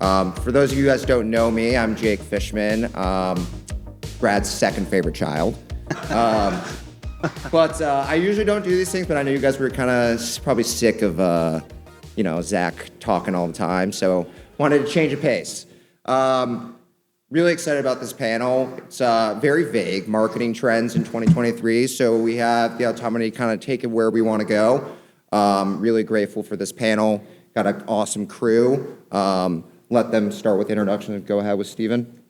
For those of you guys who don't know me, I'm Jake Fishman, Brad's second favorite child. But I usually don't do these things, but I know you guys were kind of probably sick of, Zach talking all the time, so wanted to change the pace. Really excited about this panel. It's very vague, marketing trends in 2023, so we have the autonomy to kind of take it where we want to go. Really grateful for this panel. Got an awesome crew. Let them start with introductions. Go ahead with Steven.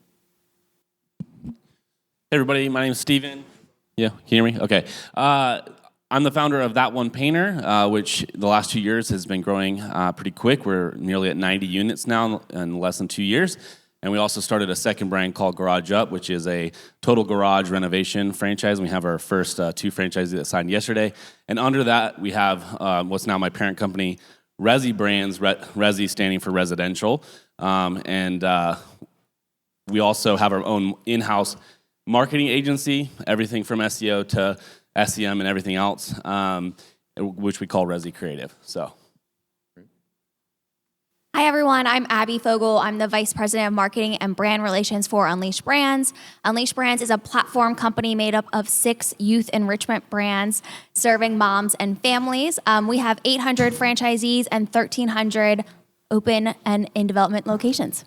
Hey everybody, my name is Steven. Yeah, can you hear me? Okay. I'm the founder of That One Painter, which the last 2 years has been growing pretty quick. We're nearly at 90 units now in less than 2 years. And we also started a second brand called Garage Up, which is a total garage renovation franchise. We have our first 2 franchisees that signed yesterday. And under that, we have what's now my parent company, Resi Brands, Resi standing for residential. And we also have our own in-house marketing agency, everything from SEO to SEM and everything else, which we call Resi Creative. So. Hi everyone, I'm Abby Fogel. I'm the Vice President of Marketing and Brand Relations for Unleashed Brands. Unleashed Brands is a platform company made up of 6 youth enrichment brands serving moms and families. We have 800 franchisees and 1,300 open and in development locations.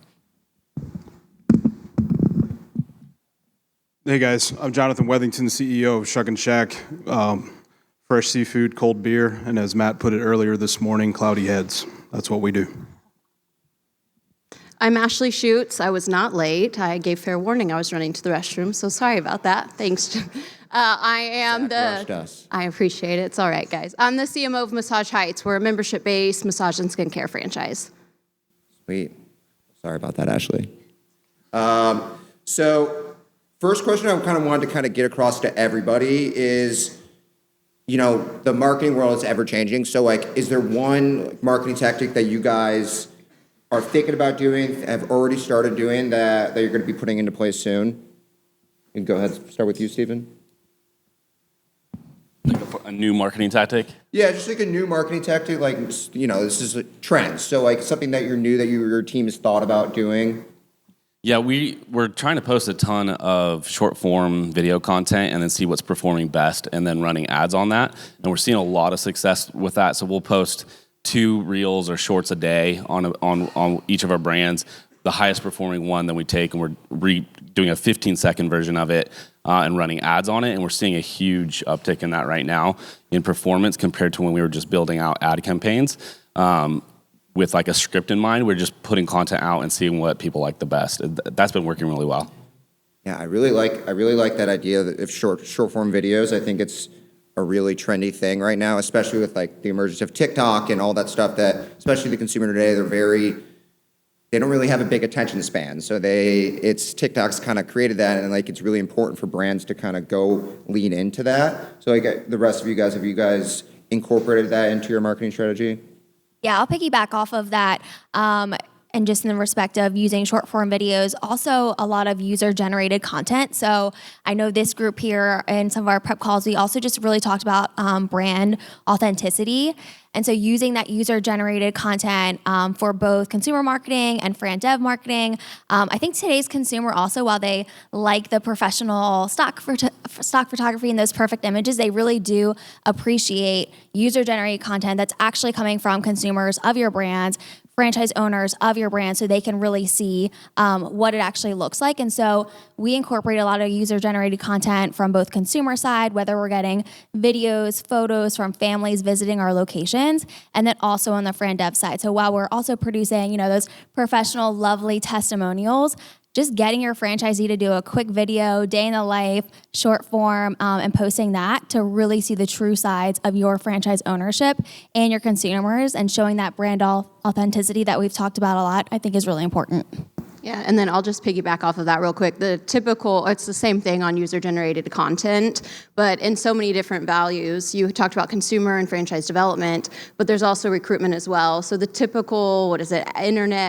Hey guys, I'm Jonathan Weathington, CEO of Shuckin Shack. Fresh seafood, cold beer, and as Matt put it earlier this morning, cloudy heads. That's what we do. I'm Ashley Schuetz. I was not late. I gave fair warning I was running to the restroom, so sorry about that. Thanks. I am Zach rushed us. I appreciate it. It's all right, guys. I'm the CMO of Massage Heights. We're a membership-based massage and skincare franchise. Sweet. Sorry about that, Ashley. So first question I kind of wanted to kind of get across to everybody is, the marketing world is ever-changing. So, is there one marketing tactic that you guys are thinking about doing, have already started doing, that you're going to be putting into place soon? You can go ahead, start with you, Stephen. A new marketing tactic? Yeah, just like a new marketing tactic, this is a trend. So something that you're new that your team has thought about doing. Yeah, we're trying to post a ton of short form video content and then see what's performing best and then running ads on that. And we're seeing a lot of success with that. So we'll post 2 reels or shorts a day on each of our brands. The highest performing one that we take, and we're doing a 15-second version of it and running ads on it. And we're seeing a huge uptick in that right now in performance compared to when we were just building out ad campaigns. With a script in mind, we're just putting content out and seeing what people like the best. That's been working really well. Yeah, I really like that idea of short form videos. I think it's a really trendy thing right now, especially with the emergence of TikTok and all that stuff that, especially the consumer today, they don't really have a big attention span. So TikTok's kind of created that, and it's really important for brands to kind of go lean into that. So the rest of you guys, have you guys incorporated that into your marketing strategy? Yeah, I'll piggyback off of that. And just in the respect of using short form videos, also a lot of user generated content. So I know this group here in some of our prep calls, we also just really talked about brand authenticity. And so using that user generated content for both consumer marketing and fran dev marketing. I think today's consumer also, while they like the professional stock photography and those perfect images, they really do appreciate user generated content that's actually coming from consumers of your brands, franchise owners of your brand, so they can really see what it actually looks like. And so we incorporate a lot of user-generated content from both consumer side, whether we're getting videos, photos from families visiting our locations, and then also on the fran dev side. So while we're also producing, those professional, lovely testimonials, just getting your franchisee to do a quick video, day in the life, short form, and posting that to really see the true sides of your franchise ownership and your consumers, and showing that brand authenticity that we've talked about a lot, I think is really important. Yeah, and then I'll just piggyback off of that real quick. It's the same thing on user-generated content, but in so many different values. You talked about consumer and franchise development, but there's also recruitment as well. So the typical,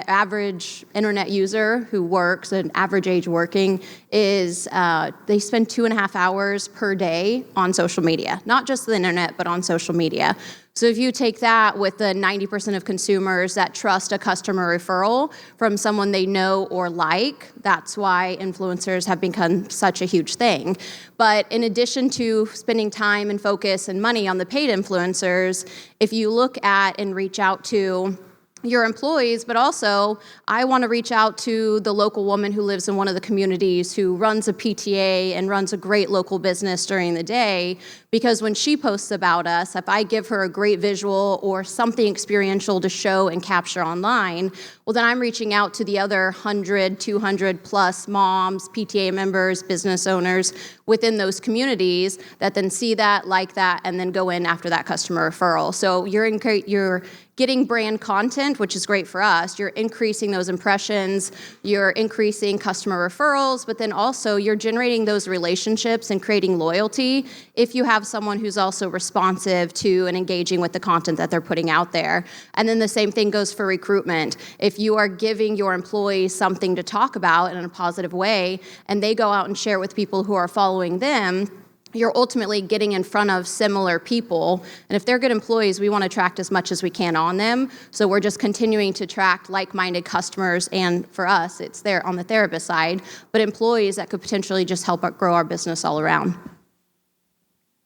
average internet user who works, an average age working, is they spend 2.5 hours per day on social media. Not just the internet, but on social media. So if you take that with the 90% of consumers that trust a customer referral from someone they know or like, that's why influencers have become such a huge thing. But in addition to spending time and focus and money on the paid influencers, if you look at and reach out to your employees, but also I want to reach out to the local woman who lives in one of the communities who runs a PTA and runs a great local business during the day, because when she posts about us, if I give her a great visual or something experiential to show and capture online, well, then I'm reaching out to the other 100, 200 plus moms, PTA members, business owners within those communities that then see that, like that, and then go in after that customer referral. So you're getting brand content, which is great for us. You're increasing those impressions, you're increasing customer referrals, but then also you're generating those relationships and creating loyalty if you have someone who's also responsive to and engaging with the content that they're putting out there. And then the same thing goes for recruitment. If you are giving your employees something to talk about in a positive way, and they go out and share with people who are following them, you're ultimately getting in front of similar people. And if they're good employees, we want to attract as much as we can on them. So we're just continuing to attract like-minded customers. And for us, it's there on the therapist side, but employees that could potentially just help grow our business all around.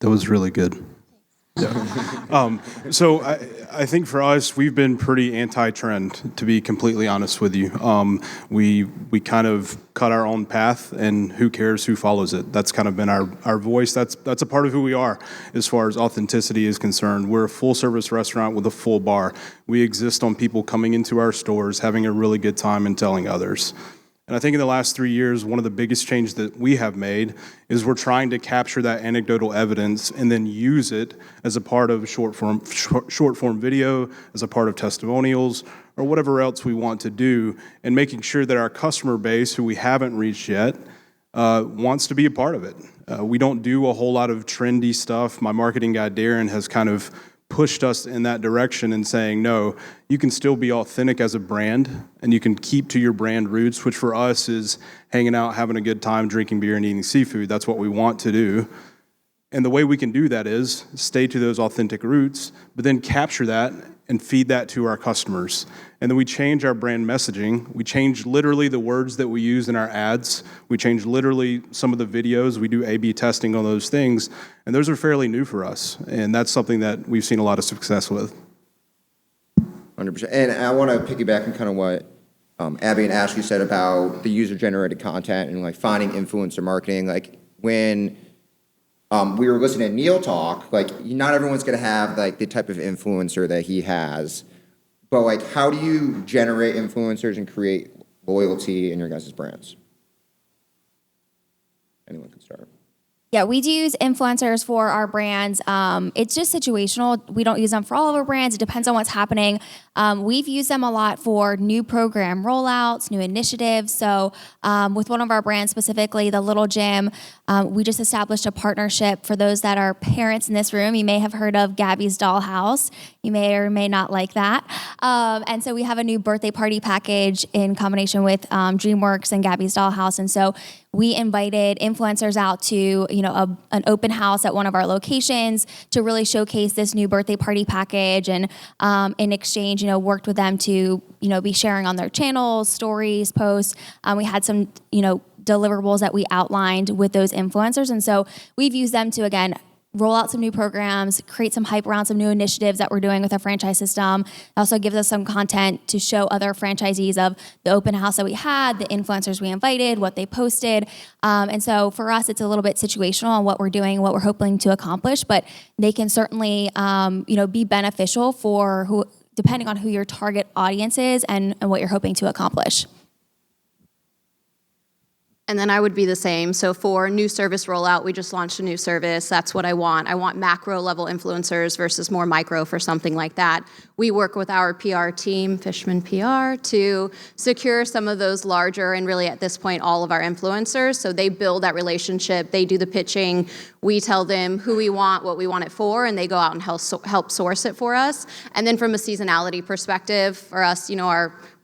That was really good. Yeah. So I think for us, we've been pretty anti-trend, to be completely honest with you. We kind of cut our own path, and who cares who follows it? That's kind of been our voice. That's a part of who we are as far as authenticity is concerned. We're a full-service restaurant with a full bar. We exist on people coming into our stores, having a really good time, and telling others. And I think in the last 3 years, one of the biggest changes that we have made is we're trying to capture that anecdotal evidence and then use it as a part of short form video, as a part of testimonials, or whatever else we want to do, and making sure that our customer base, who we haven't reached yet, wants to be a part of it. We don't do a whole lot of trendy stuff. My marketing guy, Darren, has kind of pushed us in that direction and saying, no, you can still be authentic as a brand, and you can keep to your brand roots, which for us is hanging out, having a good time, drinking beer, and eating seafood. That's what we want to do. And the way we can do that is stay to those authentic roots, but then capture that and feed that to our customers. And then we change our brand messaging. We change literally the words that we use in our ads. We change literally some of the videos. We do A/B testing on those things. And those are fairly new for us. And that's something that we've seen a lot of success with. 100%. And I want to piggyback on kind of what Abby and Ashley said about the user-generated content and like finding influencer marketing. Like when we were listening to Neil talk, like not everyone's going to have like the type of influencer that he has. But like, how do you generate influencers and create loyalty in your guys' brands? Anyone can start. Yeah, we do use influencers for our brands. It's just situational. We don't use them for all of our brands. It depends on what's happening. We've used them a lot for new program rollouts, new initiatives. So with one of our brands specifically, the Little Gym, we just established a partnership. For those that are parents in this room, you may have heard of Gabby's Dollhouse. You may or may not like that. And so we have a new birthday party package in combination with DreamWorks and Gabby's Dollhouse. And so we invited influencers out to, an open house at one of our locations to really showcase this new birthday party package, and in exchange, worked with them to, be sharing on their channels, stories, posts. We had some, deliverables that we outlined with those influencers. And so we've used them to, again, roll out some new programs, create some hype around some new initiatives that we're doing with our franchise system. It also gives us some content to show other franchisees of the open house that we had, the influencers we invited, what they posted. And so for us, it's a little bit situational on what we're doing, what we're hoping to accomplish, but they can certainly, be beneficial for who, depending on who your target audience is and what you're hoping to accomplish. And then I would be the same. So for new service rollout, we just launched a new service. That's what I want. I want macro level influencers versus more micro for something like that. We work with our PR team, Fishman PR, to secure some of those larger and really at this point, all of our influencers. So they build that relationship. They do the pitching. We tell them who we want, what we want it for, and they go out and help source it for us. And then from a seasonality perspective, for us,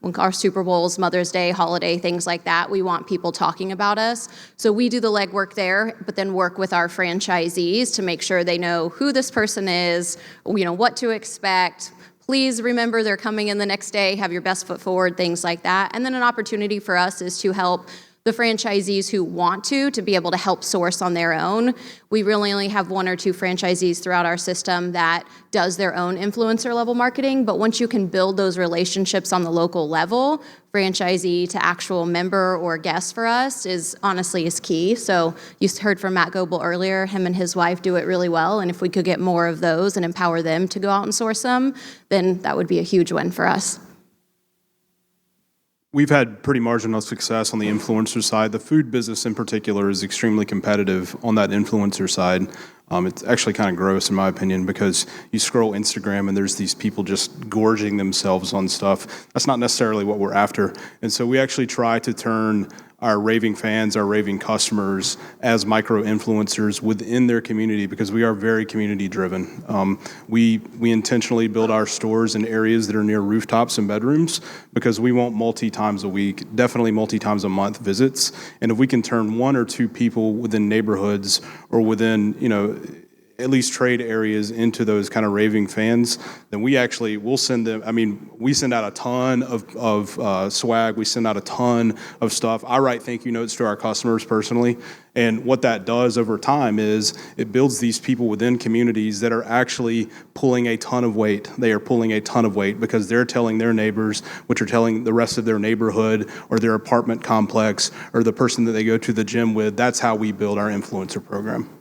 when our Super Bowls, Mother's Day, holiday, things like that, we want people talking about us. So we do the legwork there, but then work with our franchisees to make sure they know who this person is, what to expect. Please remember they're coming in the next day, have your best foot forward, things like that. And then an opportunity for us is to help the franchisees who want to be able to help source on their own. We really only have 1 or 2 franchisees throughout our system that does their own influencer level marketing, but once you can build those relationships on the local level, franchisee to actual member or guest for us is key. So you heard from Matt Goebel earlier, him and his wife do it really well, and if we could get more of those and empower them to go out and source them, then that would be a huge win for us. We've had pretty marginal success on the influencer side. The food business in particular is extremely competitive on that influencer side. It's actually kind of gross in my opinion because you scroll Instagram and there's these people just gorging themselves on stuff. That's not necessarily what we're after. And so we actually try to turn our raving fans, our raving customers as micro-influencers within their community because we are very community-driven. We intentionally build our stores in areas that are near rooftops and bedrooms because we want multi-times a week, definitely multi-times a month visits. And if we can turn 1 or 2 people within neighborhoods or within, at least trade areas into those kind of raving fans, then we'll send them, we send out a ton of swag, we send out a ton of stuff. I write thank you notes to our customers personally, and what that does over time is it builds these people within communities that are actually pulling a ton of weight. They are pulling a ton of weight because they're telling their neighbors, which are telling the rest of their neighborhood or their apartment complex or the person that they go to the gym with. That's how we build our influencer program.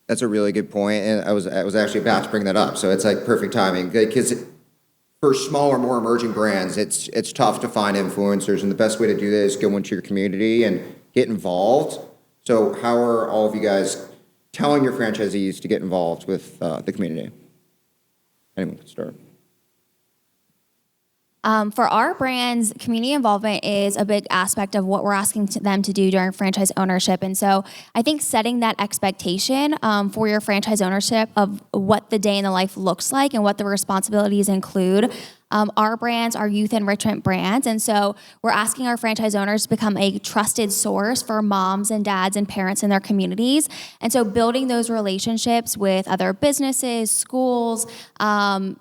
That's a really good point, and I was actually about to bring that up. So it's like perfect timing because for smaller, more emerging brands, it's tough to find influencers, and the best way to do that is go into your community and get involved. So how are all of you guys telling your franchisees to get involved with the community? Anyone can start. For our brands, community involvement is a big aspect of what we're asking them to do during franchise ownership. And so I think setting that expectation for your franchise ownership of what the day in the life looks like and what the responsibilities include. Our brands are youth enrichment brands, and so we're asking our franchise owners to become a trusted source for moms and dads and parents in their communities. And so building those relationships with other businesses, schools,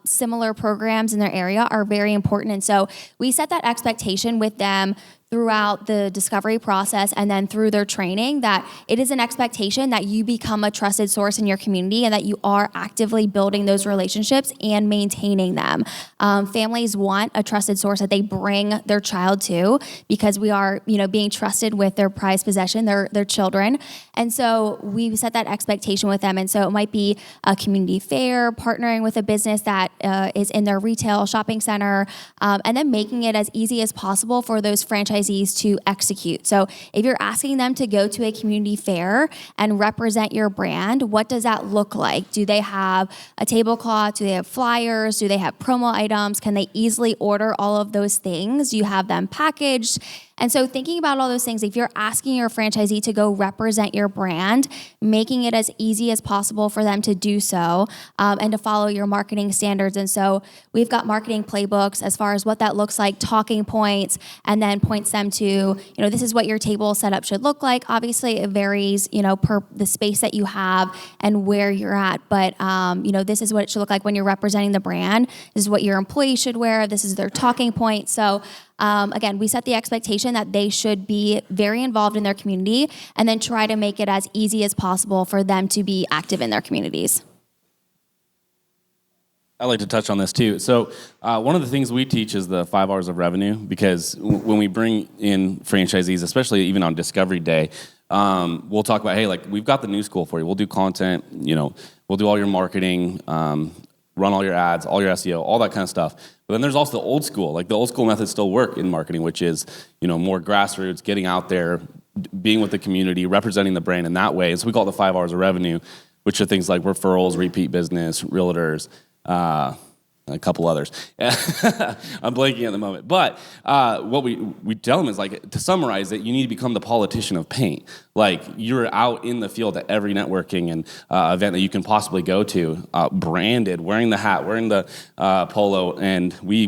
similar programs in their area are very important. And so we set that expectation with them throughout the discovery process and then through their training that it is an expectation that you become a trusted source in your community and that you are actively building those relationships and maintaining them. Families want a trusted source that they bring their child to because we are, being trusted with their prized possession, their children. And so we set that expectation with them. And so it might be a community fair, partnering with a business that is in their retail shopping center, and then making it as easy as possible for those franchisees to execute. So if you're asking them to go to a community fair and represent your brand, what does that look like? Do they have a tablecloth? Do they have flyers? Do they have promo items? Can they easily order all of those things? Do you have them packaged? And so thinking about all those things, if you're asking your franchisee to go represent your brand, making it as easy as possible for them to do so and to follow your marketing standards. And so we've got marketing playbooks as far as what that looks like, talking points, and then points them to, this is what your table setup should look like. Obviously, it varies, per the space that you have and where you're at. But, this is what it should look like when you're representing the brand. This is what your employees should wear. This is their talking point. So again, we set the expectation that they should be very involved in their community and then try to make it as easy as possible for them to be active in their communities. I'd like to touch on this too. So one of the things we teach is the 5 hours of revenue because when we bring in franchisees, especially even on Discovery Day, we'll talk about, hey, we've got the new school for you. We'll do content, we'll do all your marketing, run all your ads, all your SEO, all that kind of stuff. But then there's also the old school. The old school methods still work in marketing, which is, more grassroots, getting out there, being with the community, representing the brand in that way. And so we call it the 5 hours of revenue, which are things like referrals, repeat business, realtors, a couple others. I'm blanking at the moment. But what we tell them is, like, to summarize it, you need to become the politician of paint. Like, you're out in the field at every networking and event that you can possibly go to, branded, wearing the hat, wearing the polo, and we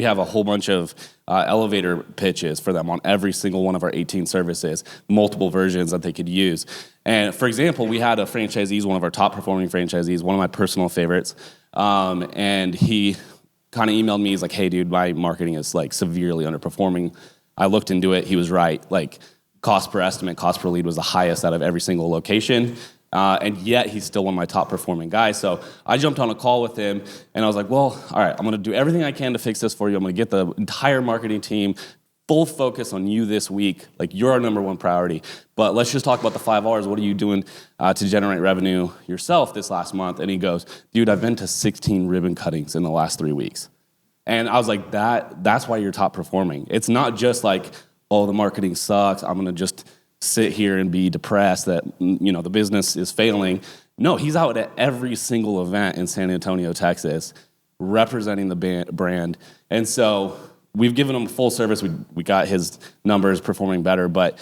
have a whole bunch of elevator pitches for them on every single one of our 18 services, multiple versions that they could use. And for example, we had a franchisee, one of our top performing franchisees, one of my personal favorites, and he kind of emailed me. He's like, "Hey, dude, my marketing is like severely underperforming." I looked into it. He was right. Like, cost per estimate, cost per lead was the highest out of every single location. And yet he's still one of my top performing guys. So I jumped on a call with him, and I was like, well, all right, I'm going to do everything I can to fix this for you. I'm going to get the entire marketing team full focus on you this week. Like, you're our number one priority. But let's just talk about the 5 R's. What are you doing to generate revenue yourself this last month? And he goes, dude, I've been to 16 ribbon cuttings in the last 3 weeks. And I was like, that's why you're top performing. It's not just like, oh, the marketing sucks, I'm going to just sit here and be depressed that, the business is failing. No, he's out at every single event in San Antonio, Texas, representing the brand. And so we've given him full service. We got his numbers performing better, but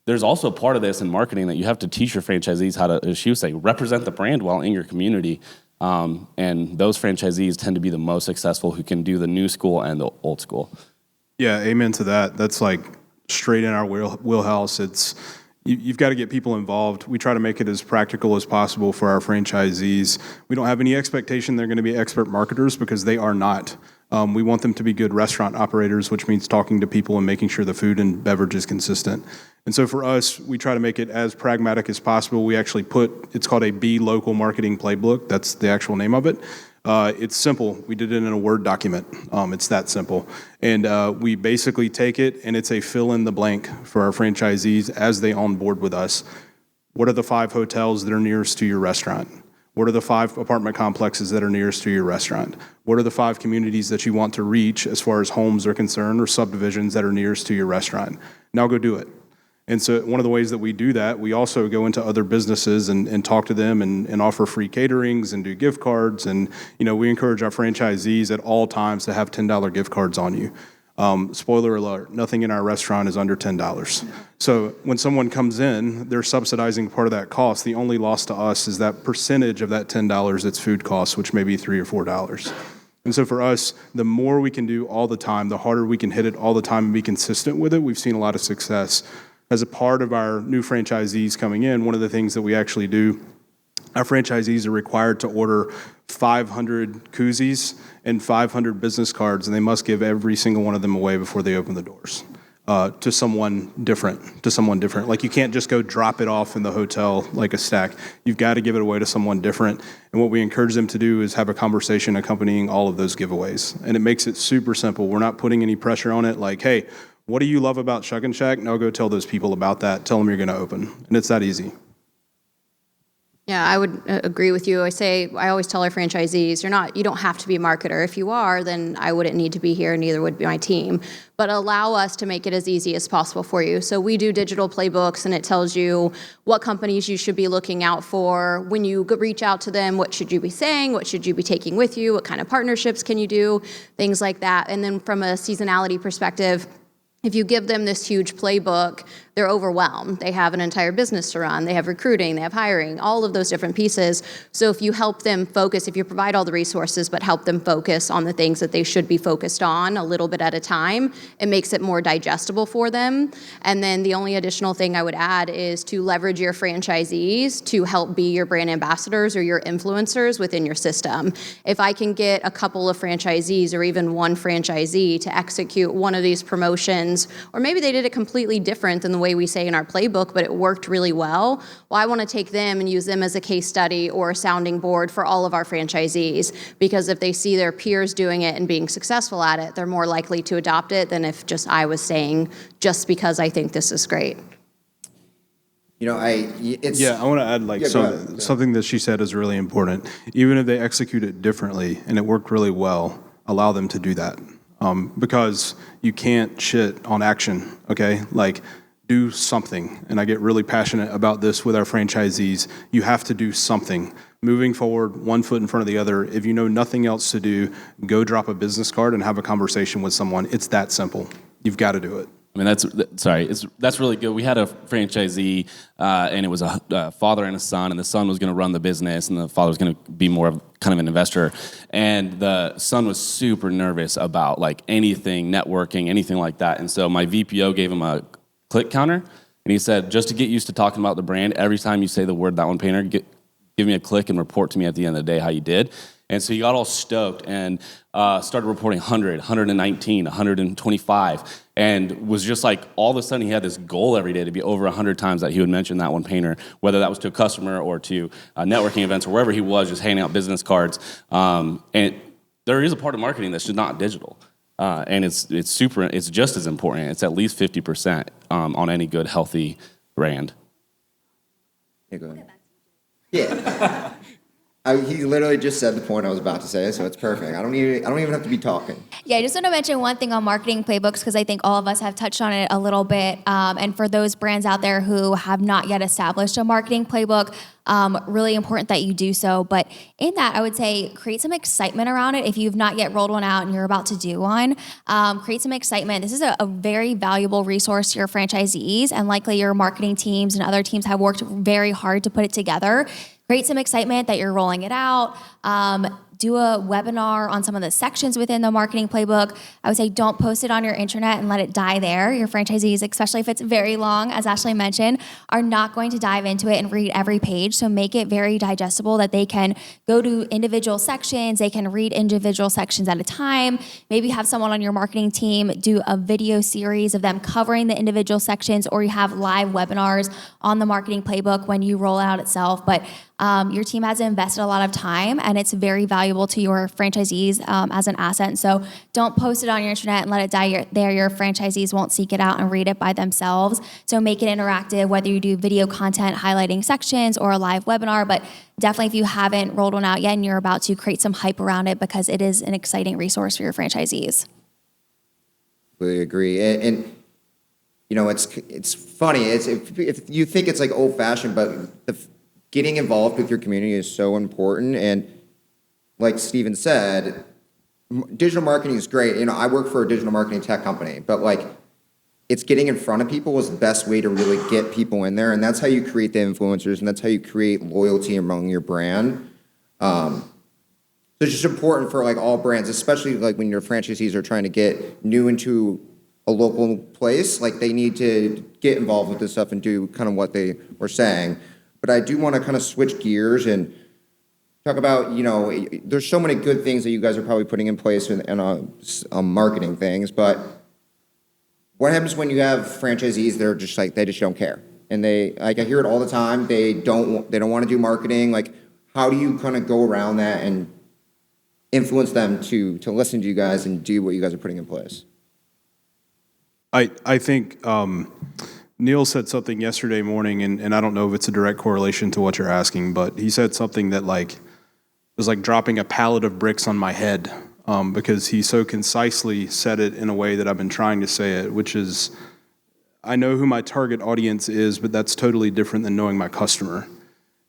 there's also part of this in marketing that you have to teach your franchisees how to, as Shu say, represent the brand well in your community. And those franchisees tend to be the most successful who can do the new school and the old school. Yeah, amen to that. That's like straight in our wheelhouse. It's you've got to get people involved. We try to make it as practical as possible for our franchisees. We don't have any expectation they're going to be expert marketers, because they are not. We want them to be good restaurant operators, which means talking to people and making sure the food and beverage is consistent. And so for us, we try to make it as pragmatic as possible. We actually it's called a Be Local Marketing Playbook. That's the actual name of it. It's simple. We did it in a Word document. It's that simple. And we basically take it, and it's a fill in the blank for our franchisees as they onboard with us. What are the 5 hotels that are nearest to your restaurant? What are the 5 apartment complexes that are nearest to your restaurant? What are the 5 communities that you want to reach as far as homes are concerned, or subdivisions that are nearest to your restaurant? Now go do it. And so one of the ways that we do that, we also go into other businesses and talk to them and offer free caterings and do gift cards. And, we encourage our franchisees at all times to have $10 gift cards on you. Spoiler alert, nothing in our restaurant is under $10. So when someone comes in, they're subsidizing part of that cost. The only loss to us is that percentage of that $10 that's food costs, which may be $3 or $4. And so for us, the more we can do all the time, the harder we can hit it all the time and be consistent with it. We've seen a lot of success. As a part of our new franchisees coming in, one of the things that we actually do, our franchisees are required to order 500 koozies and 500 business cards, and they must give every single one of them away before they open the doors to someone different. Like, you can't just go drop it off in the hotel like a stack. You've got to give it away to someone different. And what we encourage them to do is have a conversation accompanying all of those giveaways. And it makes it super simple. We're not putting any pressure on it, like, hey, what do you love about Shuckin' Shack? Now go tell those people about that. Tell them you're going to open. And it's that easy. Yeah, I would agree with you. I always tell our franchisees, you don't have to be a marketer. If you are, then I wouldn't need to be here, neither would be my team. But allow us to make it as easy as possible for you. So we do digital playbooks, and it tells you what companies you should be looking out for. When you reach out to them, what should you be saying? What should you be taking with you? What kind of partnerships can you do? Things like that. And then from a seasonality perspective, if you give them this huge playbook, they're overwhelmed. They have an entire business to run. They have recruiting, they have hiring, all of those different pieces. So if you help them focus, if you provide all the resources, but help them focus on the things that they should be focused on a little bit at a time, it makes it more digestible for them. And then the only additional thing I would add is to leverage your franchisees to help be your brand ambassadors or your influencers within your system. If I can get a couple of franchisees or even one franchisee to execute one of these promotions, or maybe they did it completely different than the way we say in our playbook, but it worked really well. Well, I want to take them and use them as a case study or a sounding board for all of our franchisees, because if they see their peers doing it and being successful at it, they're more likely to adopt it than if just I was saying, just because I think this is great. I want to add something that she said is really important. Even if they execute it differently and it worked really well, allow them to do that. Because you can't shit on action, okay? Like, do something. And I get really passionate about this with our franchisees. You have to do something. Moving forward, one foot in front of the other. If you know nothing else to do, go drop a business card and have a conversation with someone. It's that simple. You've got to do it. I mean, that's really good. We had a franchisee, and it was a father and a son, and the son was going to run the business, and the father was going to be more of kind of an investor. And the son was super nervous about like anything, networking, anything like that. And so my VPO gave him a click counter, and he said, just to get used to talking about the brand, every time you say the word That One Painter, give me a click and report to me at the end of the day how you did. And so he got all stoked and started reporting 100, 119, 125, and was just like, all of a sudden he had this goal every day to be over 100 times that he would mention That One Painter, whether that was to a customer or to networking events or wherever he was, just handing out business cards. And there is a part of marketing that's just not digital. And it's just as important. It's at least 50% on any good, healthy brand. Yeah, go ahead. Yeah. He literally just said the point I was about to say, so it's perfect. I don't even have to be talking. Yeah, I just want to mention one thing on marketing playbooks because I think all of us have touched on it a little bit. And for those brands out there who have not yet established a marketing playbook, really important that you do so. But in that, I would say create some excitement around it. If you've not yet rolled one out and you're about to do one, create some excitement. This is a very valuable resource to your franchisees, and likely your marketing teams and other teams have worked very hard to put it together. Create some excitement that you're rolling it out. Do a webinar on some of the sections within the marketing playbook. I would say don't post it on your intranet and let it die there. Your franchisees, especially if it's very long, as Ashley mentioned, are not going to dive into it and read every page. So make it very digestible that they can go to individual sections. They can read individual sections at a time. Maybe have someone on your marketing team do a video series of them covering the individual sections, or you have live webinars on the marketing playbook when you roll it out itself. But your team has invested a lot of time, and it's very valuable to your franchisees as an asset. And so don't post it on your internet and let it die there. Your franchisees won't seek it out and read it by themselves. So make it interactive, whether you do video content highlighting sections or a live webinar. But definitely, if you haven't rolled one out yet and you're about to, create some hype around it because it is an exciting resource for your franchisees. Completely agree. And you know, it's funny. If you think it's like old-fashioned, but getting involved with your community is so important. And like Steven said, digital marketing is great. You know, I work for a digital marketing tech company, but like it's getting in front of people is the best way to really get people in there. And that's how you create the influencers, and that's how you create loyalty among your brand. So it's just important for like all brands, especially like when your franchisees are trying to get new into a local place, like they need to get involved with this stuff and do kind of what they were saying. But I do want to kind of switch gears and talk about, you know, there's so many good things that you guys are probably putting in place on marketing things, but what happens when you have franchisees that are just like, they just don't care? And they, like, I hear it all the time, they don't want to do marketing. Like, how do you kind of go around that and influence them to listen to you guys and do what you guys are putting in place? I think Neil said something yesterday morning, and I don't know if it's a direct correlation to what you're asking, but he said something that like was like dropping a pallet of bricks on my head, because he so concisely said it in a way that I've been trying to say it, which is, I know who my target audience is, but that's totally different than knowing my customer.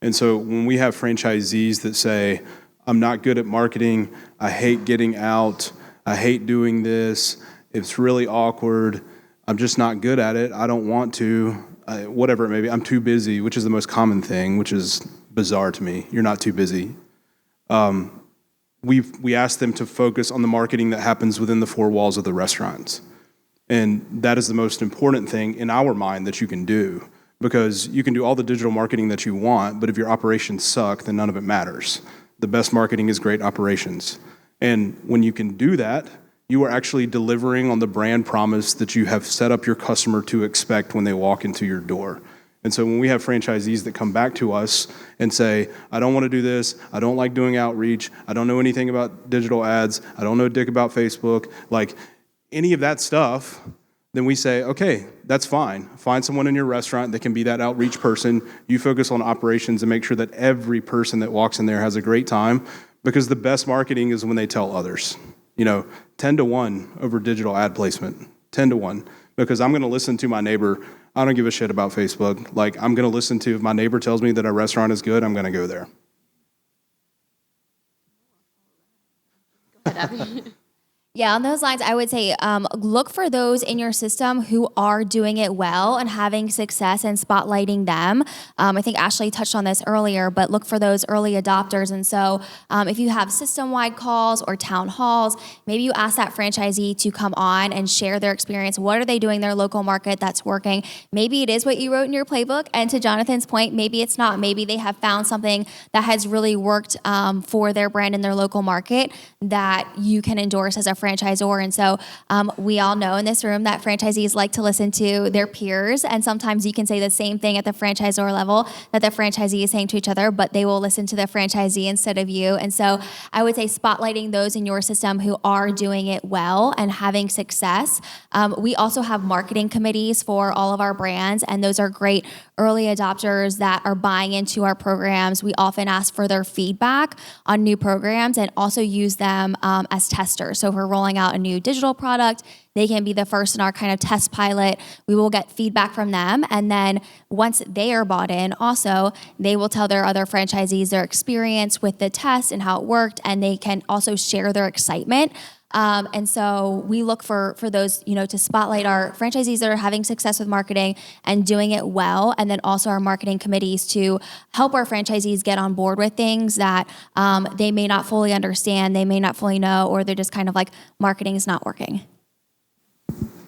And so when we have franchisees that say, I'm not good at marketing, I hate getting out, I hate doing this, it's really awkward, I'm just not good at it, I don't want to, whatever it may be, I'm too busy, which is the most common thing, which is bizarre to me. You're not too busy. We ask them to focus on the marketing that happens within the four walls of the restaurants. And that is the most important thing in our mind that you can do, because you can do all the digital marketing that you want, but if your operations suck, then none of it matters. The best marketing is great operations. And when you can do that, you are actually delivering on the brand promise that you have set up your customer to expect when they walk into your door. And so when we have franchisees that come back to us and say, I don't want to do this, I don't like doing outreach, I don't know anything about digital ads, I don't know dick about Facebook, like any of that stuff, then we say, okay, that's fine. Find someone in your restaurant that can be that outreach person. You focus on operations and make sure that every person that walks in there has a great time, because the best marketing is when they tell others. 10 to 1 over digital ad placement, 10 to 1, because I'm going to listen to my neighbor I don't give a shit about Facebook. Like, I'm going to listen to, if my neighbor tells me that a restaurant is good, I'm going to go there. Yeah, on those lines, I would say look for those in your system who are doing it well and having success and spotlighting them. I think Ashley touched on this earlier, but look for those early adopters. And so if you have system-wide calls or town halls, maybe you ask that franchisee to come on and share their experience. What are they doing in their local market that's working? Maybe it is what you wrote in your playbook. And to Jonathan's point, maybe it's not. Maybe they have found something that has really worked for their brand in their local market that you can endorse as a franchisor. And so we all know in this room that franchisees like to listen to their peers. And sometimes you can say the same thing at the franchisor level that the franchisee is saying to each other, but they will listen to the franchisee instead of you. And so I would say spotlighting those in your system who are doing it well and having success. We also have marketing committees for all of our brands, and those are great early adopters that are buying into our programs. We often ask for their feedback on new programs and also use them as testers. So if we're rolling out a new digital product, they can be the first in our kind of test pilot. We will get feedback from them. And then once they are bought in, also, they will tell their other franchisees their experience with the test and how it worked. And they can also share their excitement. And so we look for those, to spotlight our franchisees that are having success with marketing and doing it well. And then also our marketing committees to help our franchisees get on board with things that they may not fully understand, they may not fully know, or they're just kind of like, marketing is not working.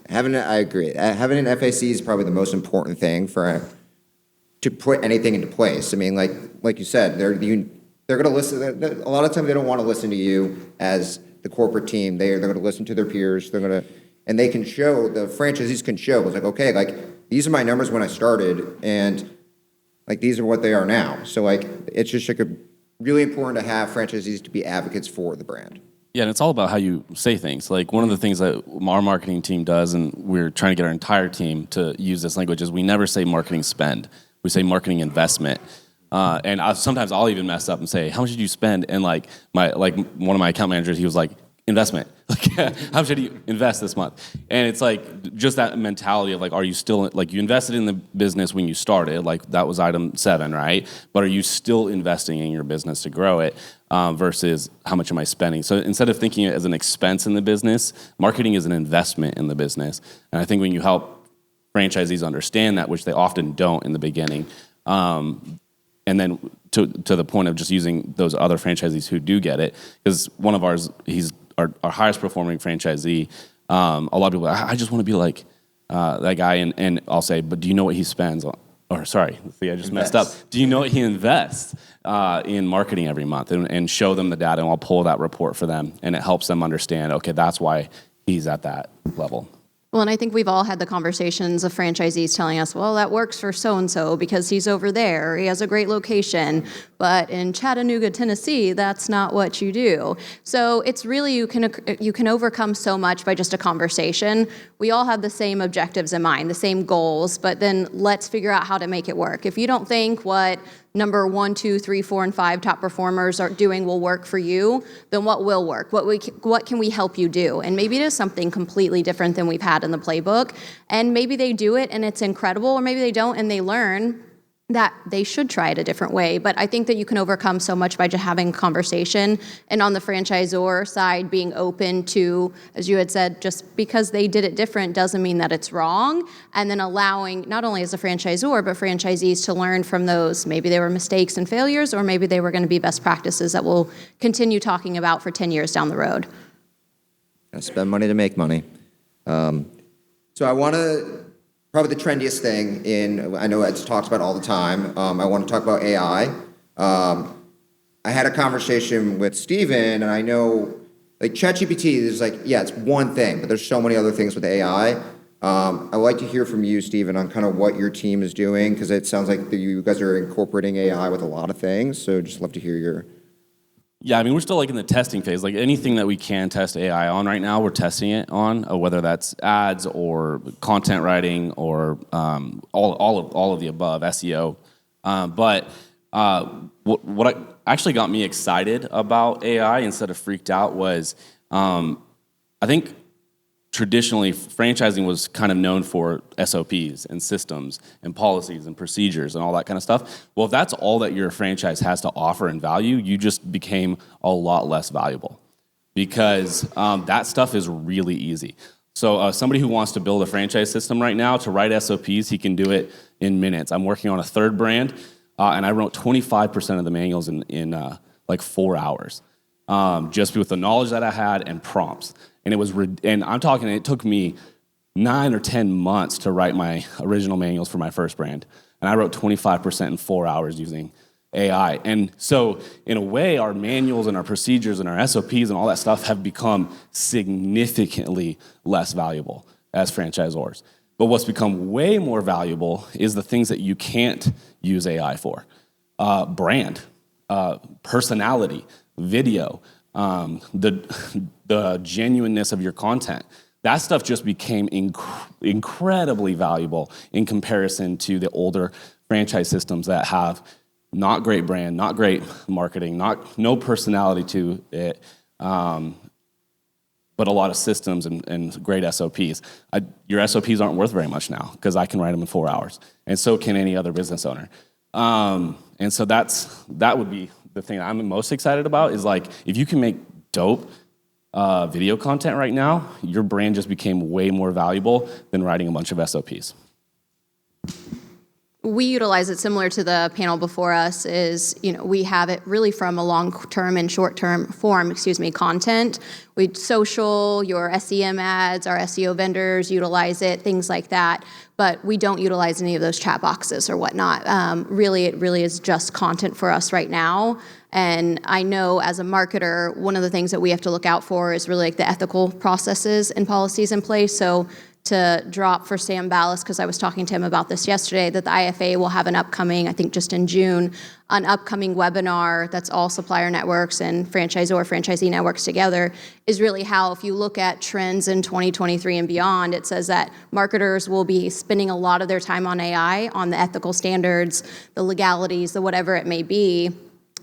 I agree. Having an FAC is probably the most important thing to put anything into place. I mean, like you said, they're going to listen. A lot of times they don't want to listen to you as the corporate team. They're going to listen to their peers. And they can show, the franchisees can show, it's like, okay, like, these are my numbers when I started, and like, these are what they are now. So like, it's just like really important to have franchisees to be advocates for the brand. Yeah, and it's all about how you say things. Like, one of the things that our marketing team does, and we're trying to get our entire team to use this language, is we never say marketing spend. We say marketing investment. And sometimes I'll even mess up and say, how much did you spend? And like one of my account managers, he was like, investment. Like, how much did you invest this month? And it's like just that mentality of like, are you still, like, you invested in the business when you started, like that was item 7, right? But are you still investing in your business to grow it versus how much am I spending? So instead of thinking it as an expense in the business, marketing is an investment in the business. And I think when you help franchisees understand that, which they often don't in the beginning, and then to the point of just using those other franchisees who do get it, because one of ours, he's our highest performing franchisee. A lot of people, I just want to be like that guy, and I'll say, but do you know what he spends? Or sorry, see, I just messed up. Do you know what he invests in marketing every month? And show them the data, and I'll pull that report for them, and it helps them understand, okay, that's why he's at that level. Well, and I think we've all had the conversations of franchisees telling us, well, that works for so-and-so because he's over there, or he has a great location, but in Chattanooga, Tennessee, that's not what you do. So it's really, you can overcome so much by just a conversation. We all have the same objectives in mind, the same goals, but then let's figure out how to make it work. If you don't think what number 1, 2, 3, 4, and 5 top performers are doing will work for you, then what will work? What can we help you do? And maybe it is something completely different than we've had in the playbook. And maybe they do it and it's incredible, or maybe they don't and they learn that they should try it a different way. But I think that you can overcome so much by just having a conversation, and on the franchisor side, being open to, as you had said, just because they did it different doesn't mean that it's wrong, and then allowing, not only as a franchisor, but franchisees to learn from those. Maybe they were mistakes and failures, or maybe they were going to be best practices that we'll continue talking about for 10 years down the road. Spend money to make money. So I want to, probably the trendiest thing I know it's talked about all the time. I want to talk about AI. I had a conversation with Steven, and I know, like, ChatGPT is like, yeah, it's one thing, but there's so many other things with AI. I'd like to hear from you, Steven, on kind of what your team is doing, because it sounds like you guys are incorporating AI with a lot of things. So just love to hear your... Yeah, I mean, we're still like in the testing phase. Like, anything that we can test AI on right now, we're testing it on, whether that's ads or content writing or all of the above, SEO. But what actually got me excited about AI instead of freaked out was, I think traditionally, franchising was kind of known for SOPs and systems and policies and procedures and all that kind of stuff. Well, if that's all that your franchise has to offer and value, you just became a lot less valuable because that stuff is really easy. So somebody who wants to build a franchise system right now to write SOPs, he can do it in minutes. I'm working on a third brand, and I wrote 25% of the manuals in like 4 hours, just with the knowledge that I had and prompts. And I'm talking, it took me 9 or 10 months to write my original manuals for my first brand. And I wrote 25% in 4 hours using AI. And so in a way, our manuals and our procedures and our SOPs and all that stuff have become significantly less valuable as franchisors. But what's become way more valuable is the things that you can't use AI for. Brand, personality, video, the genuineness of your content. That stuff just became incredibly valuable in comparison to the older franchise systems that have not great brand, not great marketing, no personality to it, but a lot of systems and great SOPs. Your SOPs aren't worth very much now because I can write them in 4 hours, and so can any other business owner. And so that would be the thing I'm most excited about is like if you can make dope video content right now, your brand just became way more valuable than writing a bunch of SOPs. We utilize it similar to the panel before us is, we have it really from a long-term and short-term form, content. Social, your SEM ads, our SEO vendors utilize it, things like that. But we don't utilize any of those chat boxes or whatnot. It really is just content for us right now. And I know as a marketer, one of the things that we have to look out for is really like the ethical processes and policies in place. So to drop for Sam Ballas, because I was talking to him about this yesterday, that the IFA will have an upcoming, I think just in June, an upcoming webinar that's all supplier networks and franchisee networks together, is really how, if you look at trends in 2023 and beyond, it says that marketers will be spending a lot of their time on AI, on the ethical standards, the legalities, the whatever it may be.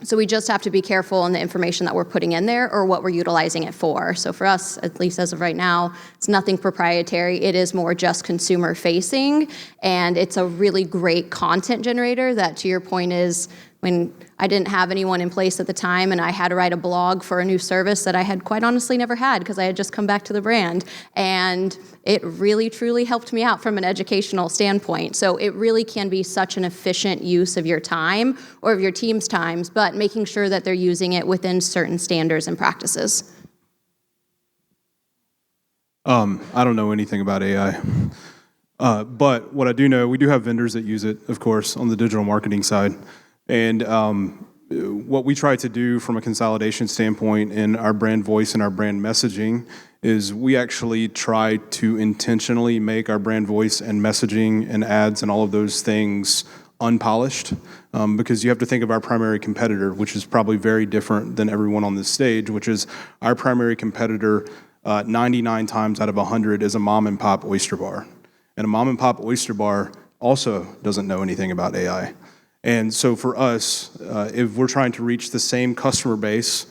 So we just have to be careful in the information that we're putting in there or what we're utilizing it for. So for us, at least as of right now, it's nothing proprietary. It is more just consumer facing, and it's a really great content generator that, to your point, is when I didn't have anyone in place at the time and I had to write a blog for a new service that I had quite honestly never had because I had just come back to the brand. And it really, truly helped me out from an educational standpoint. So it really can be such an efficient use of your time or of your team's times, but making sure that they're using it within certain standards and practices. I don't know anything about AI. But what I do know, we do have vendors that use it, of course, on the digital marketing side. And what we try to do from a consolidation standpoint in our brand voice and our brand messaging is we actually try to intentionally make our brand voice and messaging and ads and all of those things unpolished, because you have to think of our primary competitor, which is probably very different than everyone on this stage, which is our primary competitor 99 times out of 100 is a mom and pop oyster bar. And a mom and pop oyster bar also doesn't know anything about AI. And so for us, if we're trying to reach the same customer base,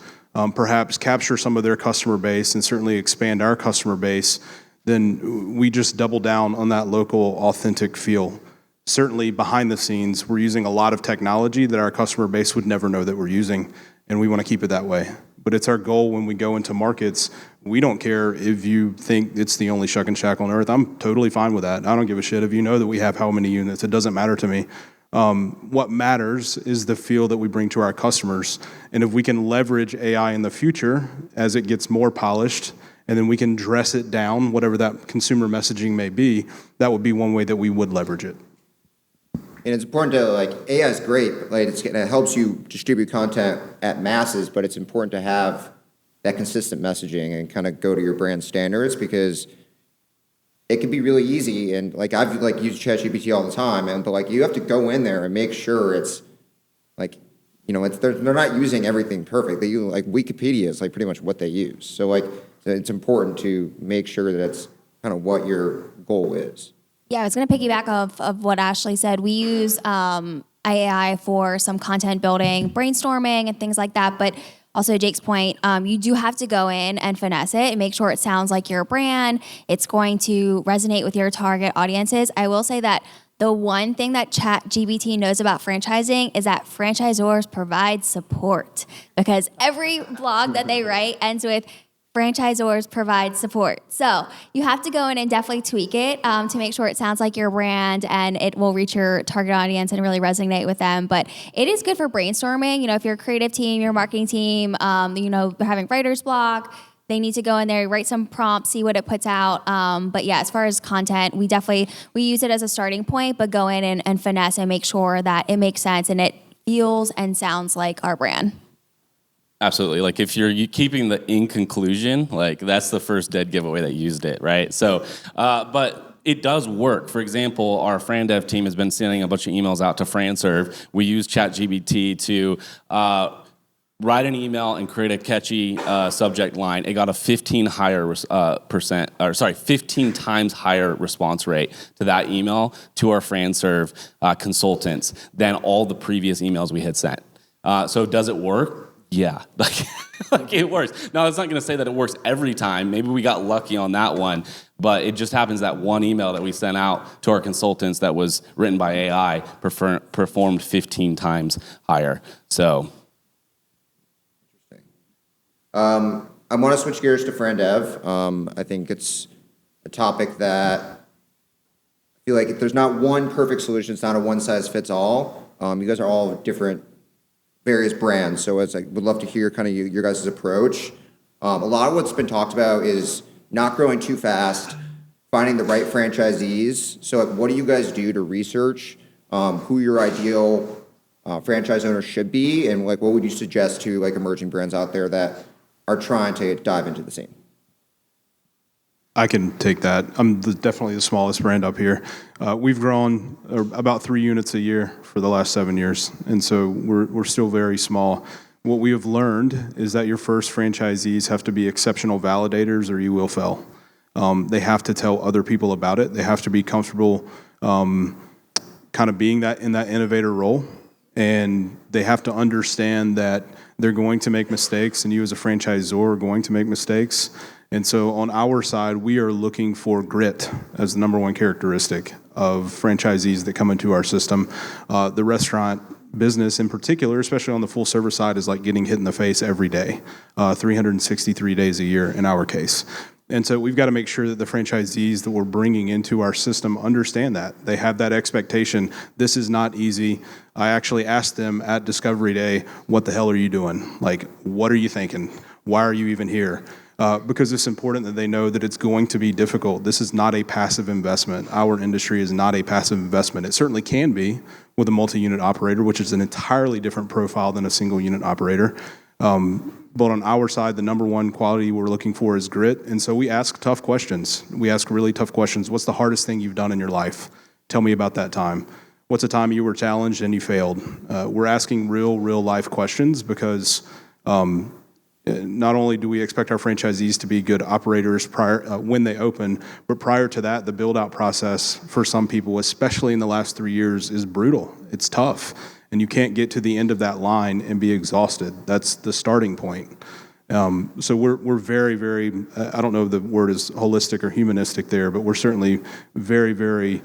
perhaps capture some of their customer base and certainly expand our customer base, then we just double down on that local authentic feel. Certainly behind the scenes, we're using a lot of technology that our customer base would never know that we're using, and we want to keep it that way. But it's our goal when we go into markets. We don't care if you think it's the only Shuckin Shack on earth. I'm totally fine with that. I don't give a shit if you know that we have how many units. It doesn't matter to me. What matters is the feel that we bring to our customers. And if we can leverage AI in the future as it gets more polished, and then we can dress it down, whatever that consumer messaging may be, that would be one way that we would leverage it. And it's important to, AI is great, but it helps you distribute content at masses, but it's important to have that consistent messaging and kind of go to your brand standards, because it can be really easy. And I've used ChatGPT all the time, but you have to go in there and make sure it's they're not using everything perfect. They use Wikipedia is pretty much what they use. So it's important to make sure that it's kind of what your goal is. Yeah, I was going to piggyback of what Ashley said. We use AI for some content building, brainstorming, and things like that. But also Jake's point, you do have to go in and finesse it and make sure it sounds like your brand. It's going to resonate with your target audiences. I will say that the one thing that ChatGPT knows about franchising is that franchisors provide support, because every blog that they write ends with franchisors provide support. So you have to go in and definitely tweak it to make sure it sounds like your brand and it will reach your target audience and really resonate with them. But it is good for brainstorming. You know, if you're a creative team, your marketing team, you know, they're having writer's block, they need to go in there, write some prompts, see what it puts out. But yeah, as far as content, we use it as a starting point, but go in and finesse and make sure that it makes sense and it feels and sounds like our brand. Absolutely. Like if you're keeping the in conclusion, like that's the first dead giveaway that used it, right? So, but it does work. For example, our Fran Dev team has been sending a bunch of emails out to FranServe. We use ChatGPT to write an email and create a catchy subject line. It got a 15 times higher response rate to that email to our FranServe consultants than all the previous emails we had sent. So does it work? Yeah, like it works. Now, it's not going to say that it works every time. Maybe we got lucky on that one, but it just happens that one email that we sent out to our consultants that was written by AI performed 15 times higher. So, I want to switch gears to Fran Dev. I think it's a topic that I feel like there's not one perfect solution. It's not a one size fits all. You guys are all different. Various brands, so it's like would love to hear kind of your guys' approach. A lot of what's been talked about is not growing too fast, finding the right franchisees. So like, what do you guys do to research who your ideal franchise owner should be, and like what would you suggest to like emerging brands out there that are trying to dive into the scene? I can take that. I'm definitely the smallest brand up here. We've grown about 3 units a year for the last 7 years, and so we're still very small. What we have learned is that your first franchisees have to be exceptional validators, or you will fail. They have to tell other people about it. They have to be comfortable kind of being that in that innovator role, and they have to understand that they're going to make mistakes, and you as a franchisor are going to make mistakes. And so on our side, we are looking for grit as the number one characteristic of franchisees that come into our system. The restaurant business in particular, especially on the full service side, is like getting hit in the face every day, 363 days a year in our case. And so we've got to make sure that the franchisees that we're bringing into our system understand that. They have that expectation. This is not easy. I actually asked them at Discovery Day, what the hell are you doing? Like, what are you thinking? Why are you even here? Because it's important that they know that it's going to be difficult. This is not a passive investment. Our industry is not a passive investment. It certainly can be with a multi-unit operator, which is an entirely different profile than a single-unit operator. But on our side, the number one quality we're looking for is grit. And so we ask tough questions. We ask really tough questions. What's the hardest thing you've done in your life? Tell me about that time. What's a time you were challenged and you failed? We're asking real life questions because not only do we expect our franchisees to be good operators when they open, but prior to that, the build-out process for some people, especially in the last 3 years, is brutal. It's tough, and you can't get to the end of that line and be exhausted. That's the starting point. So we're very, I don't know if the word is holistic or humanistic there, but we're certainly very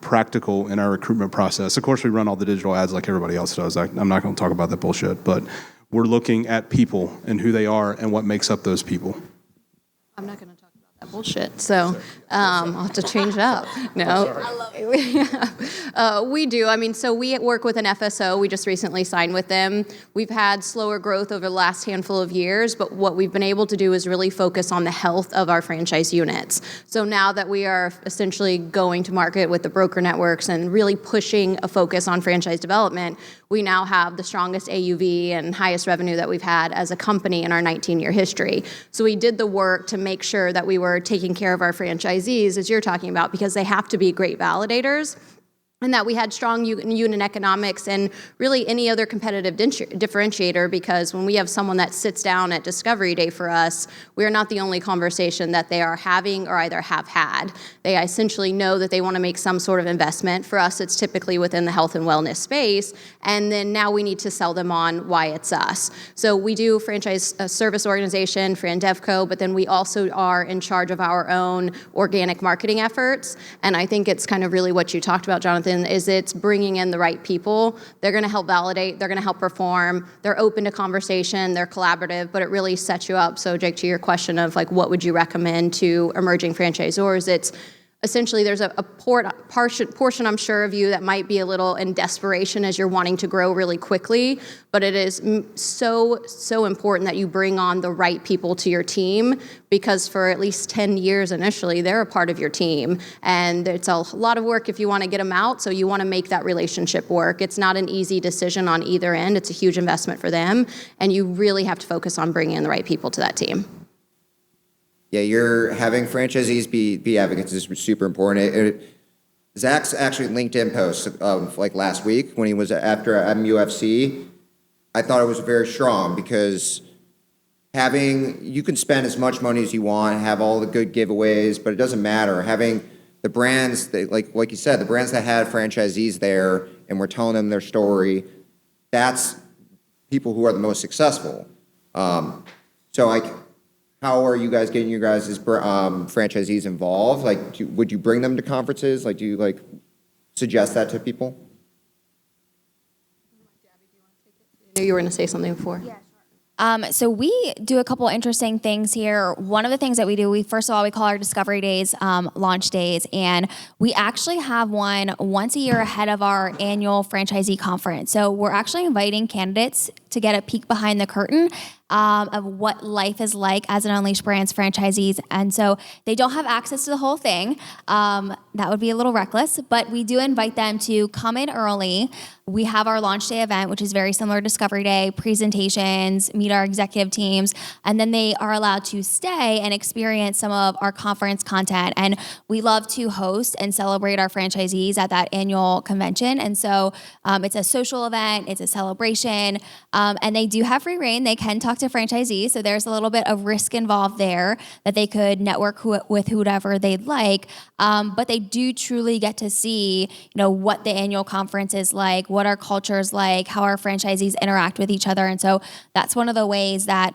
practical in our recruitment process. Of course, we run all the digital ads like everybody else does. I'm not going to talk about that bullshit, but we're looking at people and who they are and what makes up those people. I'm not going to talk about that bullshit, so I'll have to change it up. No, I love it. We do. I mean, so we work with an FSO. We just recently signed with them. We've had slower growth over the last handful of years, but what we've been able to do is really focus on the health of our franchise units. So now that we are essentially going to market with the broker networks and really pushing a focus on franchise development, we now have the strongest AUV and highest revenue that we've had as a company in our 19-year history. So we did the work to make sure that we were taking care of our franchisees, as you're talking about, because they have to be great validators. and that we had strong unit economics and really any other competitive differentiator, because when we have someone that sits down at Discovery Day for us, we are not the only conversation that they are having or either have had. They essentially know that they want to make some sort of investment. For us, it's typically within the health and wellness space, and then now we need to sell them on why it's us. So we do franchise service organization, Frandevco, but then we also are in charge of our own organic marketing efforts, and I think it's kind of really what you talked about, Jonathan, is it's bringing in the right people. They're going to help validate, they're going to help perform, they're open to conversation, they're collaborative, but it really sets you up. So Jake, to your question of like, what would you recommend to emerging franchisors? It's essentially there's a portion, I'm sure, of you that might be a little in desperation as you're wanting to grow really quickly, but it is so important that you bring on the right people to your team, because for at least 10 years initially, they're a part of your team, and it's a lot of work if you want to get them out, so you want to make that relationship work. It's not an easy decision on either end. It's a huge investment for them, and you really have to focus on bringing in the right people to that team. Yeah, you're having franchisees be advocates is super important. Zach's actually LinkedIn post of like last week when he was after MUFC, I thought it was very strong, because you can spend as much money as you want, have all the good giveaways, but it doesn't matter. Having the brands that, like you said, the brands that had franchisees there and we're telling them their story, that's people who are the most successful. How are you guys getting your guys' franchisees involved? Like, would you bring them to conferences? Like, do you suggest that to people? I knew you were going to say something before. Yeah. So we do a couple interesting things here. One of the things that we do, first of all, we call our Discovery Days launch days, and we actually have one once a year ahead of our annual franchisee conference. So we're actually inviting candidates to get a peek behind the curtain of what life is like as an Unleashed Brands franchisees. And so they don't have access to the whole thing. That would be a little reckless, but we do invite them to come in early. We have our launch day event, which is very similar to Discovery Day, presentations, meet our executive teams, and then they are allowed to stay and experience some of our conference content. And we love to host and celebrate our franchisees at that annual convention. And so it's a social event, it's a celebration, and they do have free reign. They can talk to franchisees, so there's a little bit of risk involved there that they could network with whoever they'd like, but they do truly get to see, what the annual conference is like, what our culture is like, how our franchisees interact with each other. And so that's one of the ways that,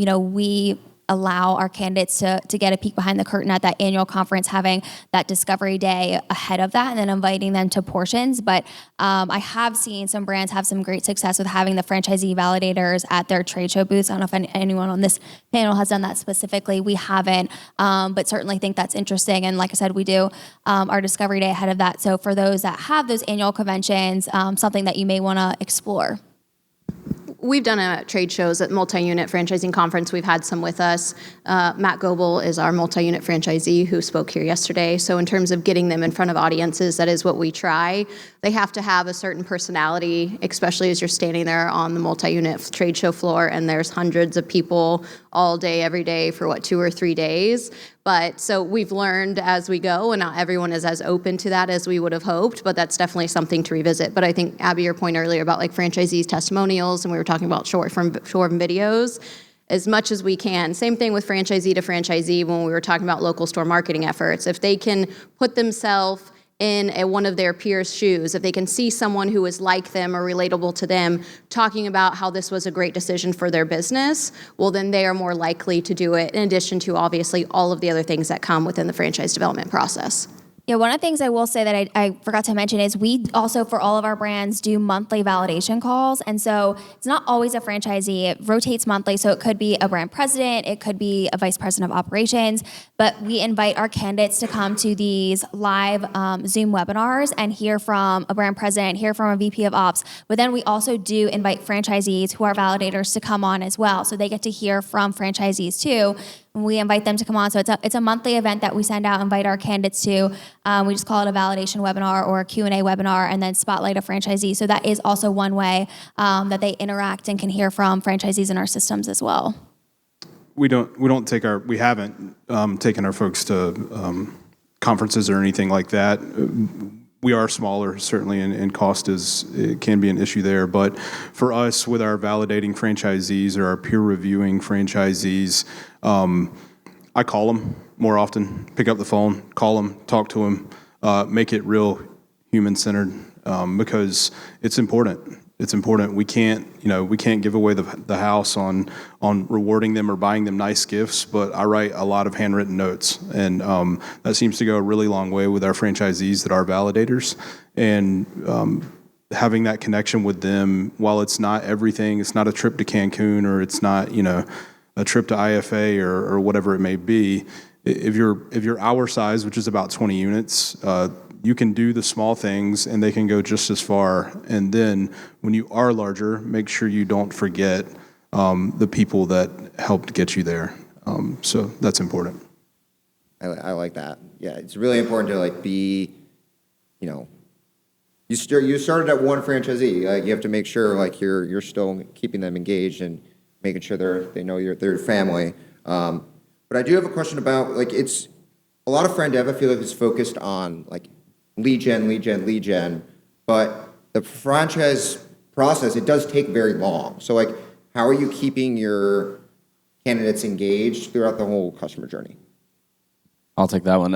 we allow our candidates to get a peek behind the curtain at that annual conference, having that Discovery Day ahead of that and then inviting them to portions. But I have seen some brands have some great success with having the franchisee validators at their trade show booths. I don't know if anyone on this panel has done that specifically. We haven't, but certainly think that's interesting. And like I said, we do our Discovery Day ahead of that. So for those that have those annual conventions, something that you may want to explore. We've done trade shows at multi-unit franchising conference. We've had some with us. Matt Goebel is our multi-unit franchisee who spoke here yesterday. So in terms of getting them in front of audiences, that is what we try. They have to have a certain personality, especially as you're standing there on the multi-unit trade show floor and there's hundreds of people all day, every day for 2 or 3 days. But so we've learned as we go, and not everyone is as open to that as we would have hoped, but that's definitely something to revisit. But I think, Abby, your point earlier about franchisees' testimonials, and we were talking about short form videos, as much as we can. Same thing with franchisee to franchisee when we were talking about local store marketing efforts. If they can put themselves in one of their peers' shoes, if they can see someone who is like them or relatable to them talking about how this was a great decision for their business, well, then they are more likely to do it, in addition to obviously all of the other things that come within the franchise development process. Yeah, one of the things I will say that I forgot to mention is we also, for all of our brands, do monthly validation calls. And so it's not always a franchisee. It rotates monthly. So it could be a brand president. It could be a vice president of operations. But we invite our candidates to come to these live Zoom webinars and hear from a brand president, hear from a VP of ops. But then we also do invite franchisees who are validators to come on as well. So they get to hear from franchisees too. We invite them to come on. So it's a monthly event that we send out, invite our candidates to. We just call it a validation webinar or a Q&A webinar, and then spotlight a franchisee. So that is also one way that they interact and can hear from franchisees in our systems as well. We haven't taken our folks to conferences or anything like that. we are smaller, certainly, and cost it can be an issue there. But for us, with our validating franchisees or our peer reviewing franchisees, I call them more often, pick up the phone, call them, talk to them, make it real human-centered, because it's important. It's important. We can't give away the house on rewarding them or buying them nice gifts, but I write a lot of handwritten notes, and that seems to go a really long way with our franchisees that are validators. And having that connection with them, while it's not everything, it's not a trip to Cancun, or it's not a trip to IFA or whatever it may be. If you're our size, which is about 20 units, you can do the small things and they can go just as far. And then when you are larger, make sure you don't forget the people that helped get you there. So that's important. I like that. Yeah, it's really important to be, you started at one franchisee. You have to make sure you're still keeping them engaged and making sure they know they're family. But I do have a question about it's a lot of friend dev. I feel like it's focused on lead gen, but the franchise process, it does take very long. So how are you keeping your candidates engaged throughout the whole customer journey? I'll take that one.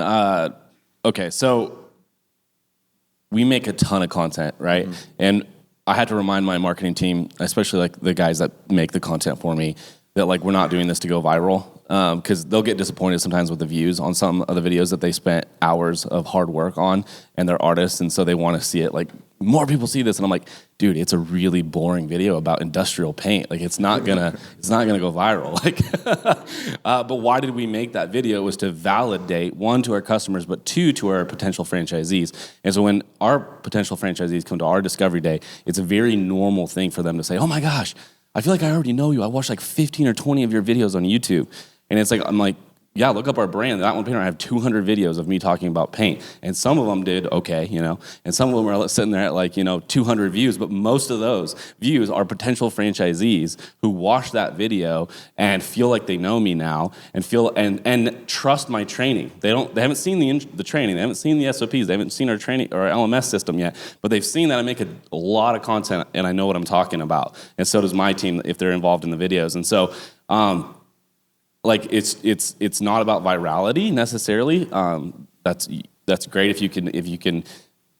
Okay, so we make a ton of content, right? Mm-hmm. And I had to remind my marketing team, especially the guys that make the content for me, that we're not doing this to go viral, because they'll get disappointed sometimes with the views on some of the videos that they spent hours of hard work on, and they're artists, and so they want to see it more people see this, and I'm like, dude, it's a really boring video about industrial paint. It's not gonna go viral. But why did we make that video? It was to validate, one, to our customers, but two, to our potential franchisees. And so when our potential franchisees come to our discovery day, it's a very normal thing for them to say, oh my gosh, I feel like I already know you. I watched 15 or 20 of your videos on YouTube. And it's I'm like, yeah, look up our brand. That one painter, I have 200 videos of me talking about paint. And some of them did okay, and some of them are sitting there at 200 views. But most of those views are potential franchisees who watch that video and feel like they know me now and feel and trust my training. They haven't seen the training. They haven't seen the SOPs. They haven't seen our training or our LMS system yet. But they've seen that I make a lot of content and I know what I'm talking about. And so does my team if they're involved in the videos. And so, it's not about virality necessarily. That's great if you can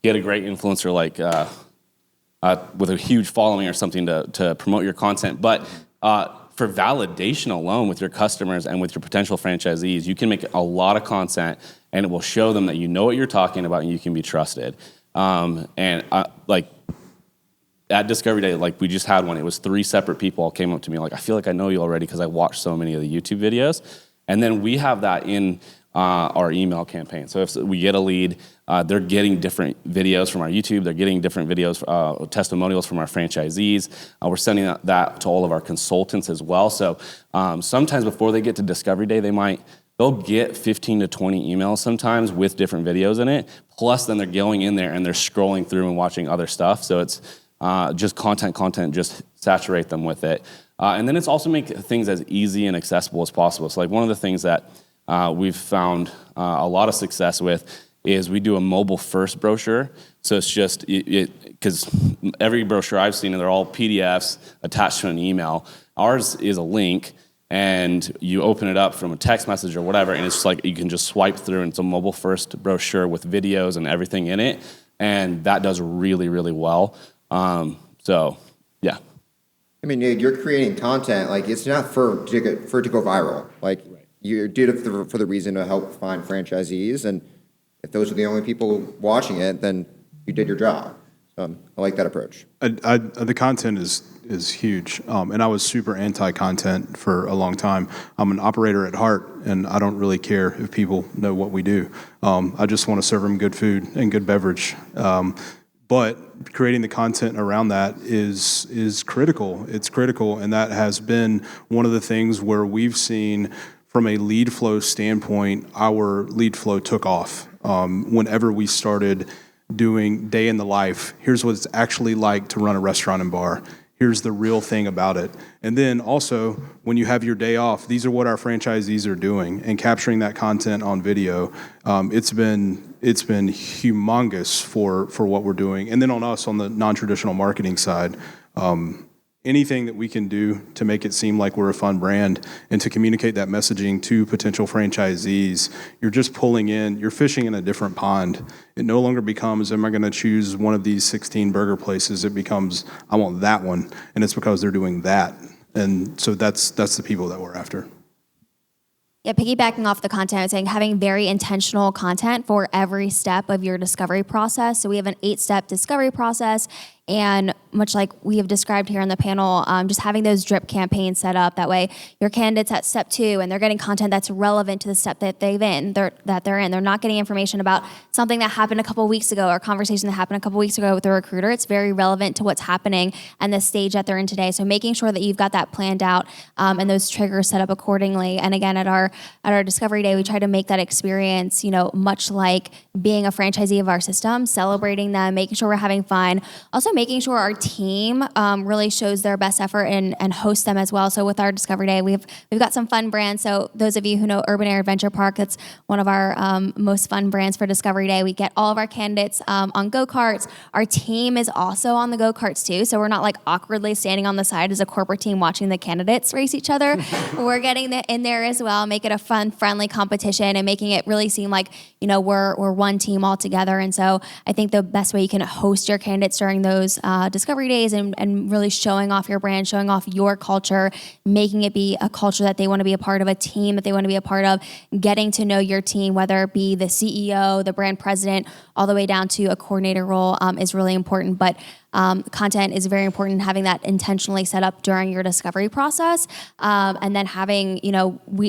get a great influencer with a huge following or something to promote your content. But for validation alone with your customers and with your potential franchisees, you can make a lot of content and it will show them that you know what you're talking about and you can be trusted. At Discovery Day, we just had one. It was 3 separate people all came up to me I feel like I know you already because I watched so many of the YouTube videos. And then we have that in our email campaign. So if we get a lead, they're getting different videos from our YouTube. They're getting different videos, testimonials from our franchisees. We're sending that to all of our consultants as well. So sometimes before they get to Discovery Day, they'll get 15 to 20 emails sometimes with different videos in it. Plus, then they're going in there and they're scrolling through and watching other stuff. So it's just content, just saturate them with it. And then it's also make things as easy and accessible as possible. So one of the things that we've found a lot of success with is we do a mobile first brochure. So it's just, because every brochure I've seen, they're all PDFs attached to an email. Ours is a link and you open it up from a text message or whatever, and it's you can just swipe through, and it's a mobile first brochure with videos and everything in it. And that does really, really well. Yeah. I mean, you're creating content, it's not for it to go viral. You did it for the reason to help find franchisees, and if those are the only people watching it, then you did your job. I like that approach. The content is huge, and I was super anti-content for a long time. I'm an operator at heart, and I don't really care if people know what we do. I just want to serve them good food and good beverage. But creating the content around that is critical. It's critical, and that has been one of the things where we've seen, from a lead flow standpoint, our lead flow took off. Whenever we started doing day in the life, here's what it's actually like to run a restaurant and bar. Here's the real thing about it. And then also, when you have your day off, these are what our franchisees are doing, and capturing that content on video. It's been humongous for what we're doing. And then on us, on the non-traditional marketing side, anything that we can do to make it seem like we're a fun brand and to communicate that messaging to potential franchisees, you're just you're fishing in a different pond. It no longer becomes, am I going to choose one of these 16 burger places? It becomes, I want that one. And it's because they're doing that. And so that's the people that we're after. Yeah, piggybacking off the content, I was saying having very intentional content for every step of your discovery process. So we have an 8-step discovery process, and much like we have described here on the panel, just having those drip campaigns set up. That way your candidates at step 2, and they're getting content that's relevant to the step that they're in. They're not getting information about something that happened a couple weeks ago or a conversation that happened a couple weeks ago with a recruiter. It's very relevant to what's happening and the stage that they're in today. So making sure that you've got that planned out and those triggers set up accordingly. And again, at our discovery day, we try to make that experience, much like being a franchisee of our system, celebrating them, making sure we're having fun. Also making sure our team really shows their best effort and hosts them as well. So with our Discovery Day, we've got some fun brands. So those of you who know Urban Air Adventure Park, that's one of our most fun brands for Discovery Day. We get all of our candidates on go-karts. Our team is also on the go-karts too. So we're not like awkwardly standing on the side as a corporate team watching the candidates race each other. We're getting in there as well, make it a fun, friendly competition and making it really seem like, we're one team all together. And so I think the best way you can host your candidates during those Discovery Days and really showing off your brand, showing off your culture, making it be a culture that they want to be a part of, a team that they want to be a part of, getting to know your team, whether it be the CEO, the brand president, all the way down to a coordinator role is really important. But content is very important, having that intentionally set up during your discovery process. And then having,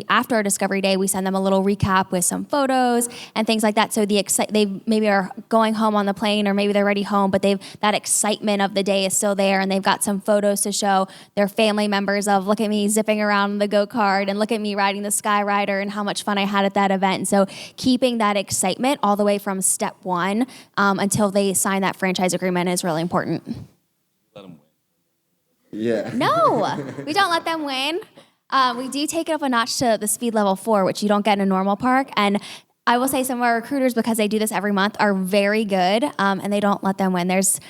after our Discovery Day, we send them a little recap with some photos and things like that. So they maybe are going home on the plane, or maybe they're already home, but that excitement of the day is still there, and they've got some photos to show their family members of, look at me zipping around the go-kart, and look at me riding the Sky Rider, and how much fun I had at that event. And so keeping that excitement all the way from step 1 until they sign that franchise agreement is really important. Let them win. Yeah. No, we don't let them win. We do take it up a notch to the speed level 4, which you don't get in a normal park. And I will say some of our recruiters, because they do this every month, are very good, and they don't let them win. There's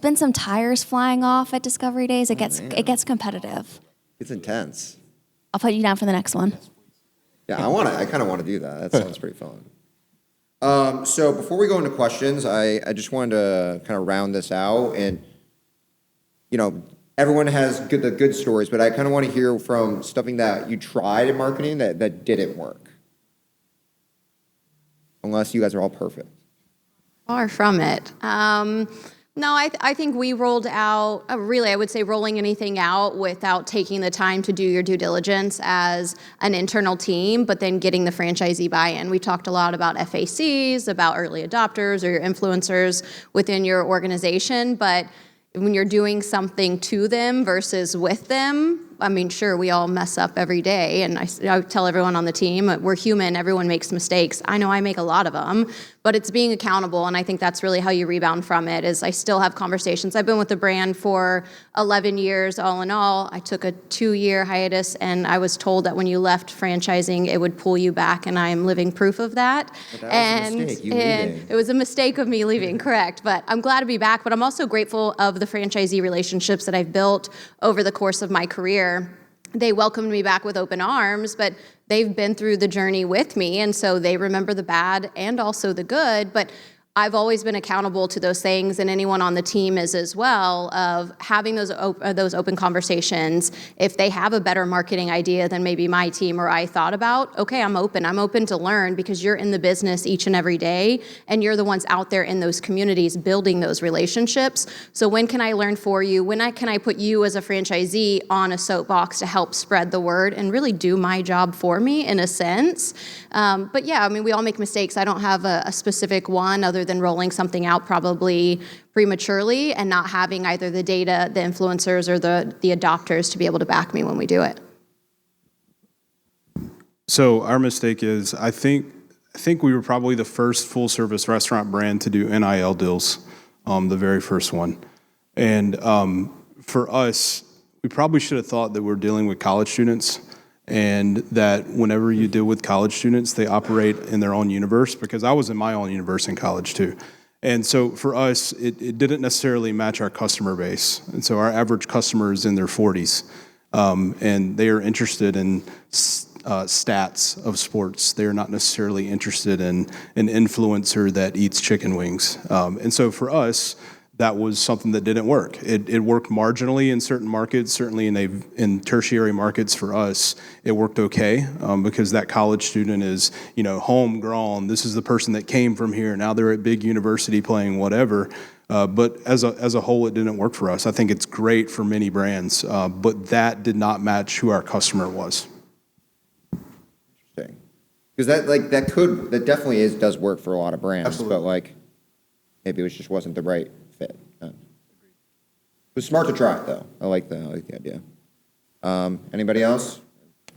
been some tires flying off at Discovery Days. It gets competitive. It's intense. I'll put you down for the next one. Yeah, I kind of want to do that. That sounds pretty fun. So before we go into questions, I just wanted to kind of round this out. And, everyone has the good stories, but I kind of want to hear from something that you tried in marketing that didn't work. Unless you guys are all perfect. Far from it. No, I think we rolled out, I would say rolling anything out without taking the time to do your due diligence as an internal team, but then getting the franchisee buy-in. We talked a lot about FACs, about early adopters or your influencers within your organization, but when you're doing something to them versus with them, sure, we all mess up every day, and I tell everyone on the team, we're human, everyone makes mistakes. I know I make a lot of them, but it's being accountable, and I think that's really how you rebound from it, is I still have conversations. I've been with the brand for 11 years, all in all. I took a 2-year hiatus, and I was told that when you left franchising, it would pull you back, and I am living proof of that. But that was a mistake, you leaving. It was a mistake of me leaving, correct, but I'm glad to be back, but I'm also grateful of the franchisee relationships that I've built over the course of my career. They welcomed me back with open arms, but they've been through the journey with me, and so they remember the bad and also the good, but I've always been accountable to those things, and anyone on the team is as well, of having those open conversations. If they have a better marketing idea than maybe my team or I thought about, okay, I'm open to learn, because you're in the business each and every day, and you're the ones out there in those communities building those relationships. So when can I learn for you? When can I put you as a franchisee on a soapbox to help spread the word and really do my job for me in a sense? But yeah, we all make mistakes. I don't have a specific one other than rolling something out probably prematurely and not having either the data, the influencers, or the adopters to be able to back me when we do it. So our mistake is, I think we were probably the first full-service restaurant brand to do NIL deals, the very first one. And for us, we probably should have thought that we're dealing with college students, and that whenever you deal with college students, they operate in their own universe, because I was in my own universe in college too. And so for us, it didn't necessarily match our customer base. And so our average customer is in their 40s, and they are interested in stats of sports. They're not necessarily interested in an influencer that eats chicken wings. And so for us, that was something that didn't work. It worked marginally in certain markets, certainly in tertiary markets for us, it worked okay, because that college student is, homegrown. This is the person that came from here. Now they're at big university playing whatever. But as a whole, it didn't work for us. I think it's great for many brands, but that did not match who our customer was. Interesting. Because that definitely does work for a lot of brands. Absolutely. But maybe it just wasn't the right fit. It was smart to try, though. I like the idea. Anybody else?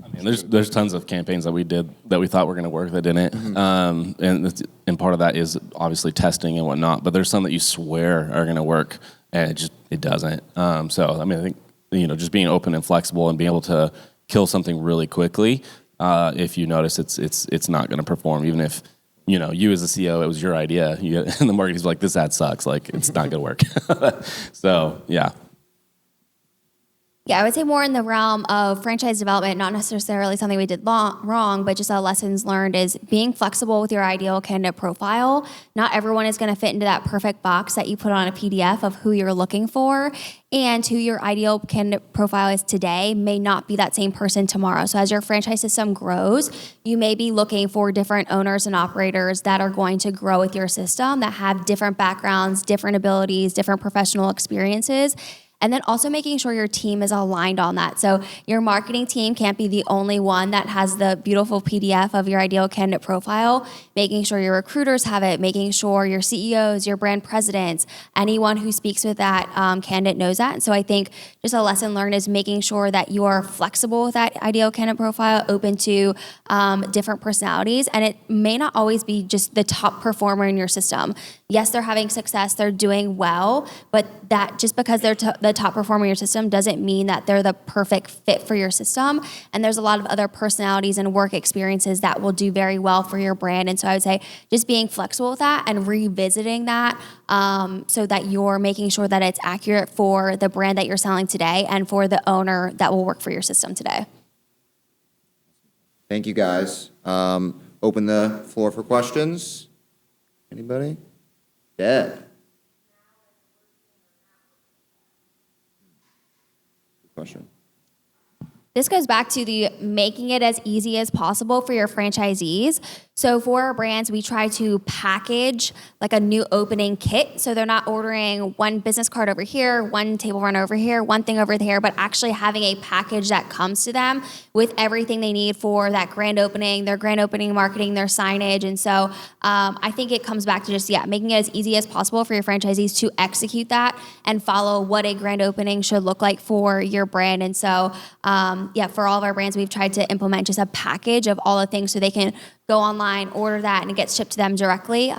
I mean, there's tons of campaigns that we did that we thought were going to work that didn't, and part of that is obviously testing and whatnot. But there's some that you swear are going to work, and it doesn't. So I mean, I think just being open and flexible and being able to kill something really quickly. If you notice it's not going to perform, even if you as the CEO, it was your idea, and the marketing's like, this ad sucks, it's not going to work. So, yeah. Yeah, I would say more in the realm of franchise development, not necessarily something we did wrong, but just lessons learned is being flexible with your ideal candidate profile. Not everyone is going to fit into that perfect box that you put on a PDF of who you're looking for, and who your ideal candidate profile is today may not be that same person tomorrow. So as your franchise system grows, you may be looking for different owners and operators that are going to grow with your system, that have different backgrounds, different abilities, different professional experiences. And then also making sure your team is aligned on that. So your marketing team can't be the only one that has the beautiful PDF of your ideal candidate profile. Making sure your recruiters have it, making sure your CEOs, your brand presidents, anyone who speaks with that candidate knows that. And so I think just a lesson learned is making sure that you are flexible with that ideal candidate profile, open to different personalities. And it may not always be just the top performer in your system. Yes, they're having success, they're doing well, but that just because they're the top performer in your system doesn't mean that they're the perfect fit for your system. And there's a lot of other personalities and work experiences that will do very well for your brand. And so I would say just being flexible with that and revisiting that so that you're making sure that it's accurate for the brand that you're selling today and for the owner that will work for your system today. Thank you, guys. Open the floor for questions. Anybody? Deb. Good question. This goes back to the making it as easy as possible for your franchisees. So for our brands, we try to package like a new opening kit. So they're not ordering one business card over here, one table run over here, one thing over there, but actually having a package that comes to them with everything they need for that grand opening, their grand opening marketing, their signage. And so I think it comes back to just, making it as easy as possible for your franchisees to execute that and follow what a grand opening should look like for your brand. And so, for all of our brands, we've tried to implement just a package of all the things so they can go online, order that, and it gets shipped to them directly,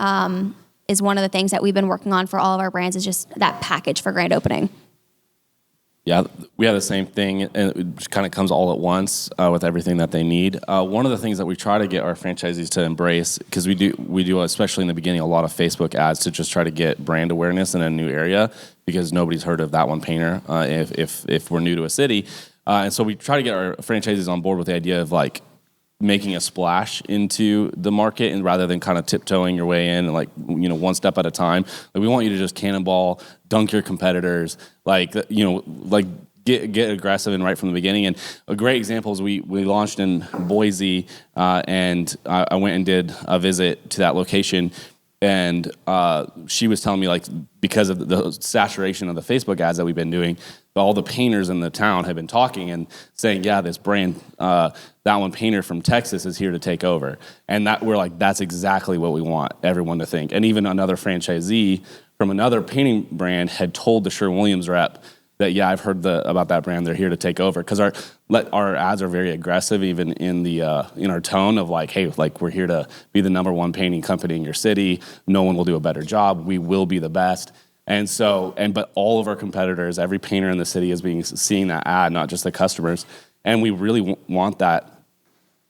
is one of the things that we've been working on for all of our brands is just that package for grand opening. Yeah, we have the same thing, and it just kind of comes all at once with everything that they need. One of the things that we try to get our franchisees to embrace, because we do, especially in the beginning, a lot of Facebook ads to just try to get brand awareness in a new area, because nobody's heard of That One Painter if we're new to a city. And so we try to get our franchisees on board with the idea of making a splash into the market, and rather than kind of tiptoeing your way in and one step at a time. We want you to just cannonball, dunk your competitors, get aggressive and right from the beginning. And a great example is we launched in Boise, and I went and did a visit to that location. And she was telling me, because of the saturation of the Facebook ads that we've been doing, all the painters in the town have been talking and saying, this brand, That One Painter from Texas is here to take over. And that's exactly what we want everyone to think. And even another franchisee from another painting brand had told the Sherwin-Williams rep that, I've heard about that brand, they're here to take over. Because our ads are very aggressive, even in our tone of we're here to be the #1 painting company in your city. No one will do a better job. We will be the best. And so, but all of our competitors, every painter in the city is seeing that ad, not just the customers. And we really want that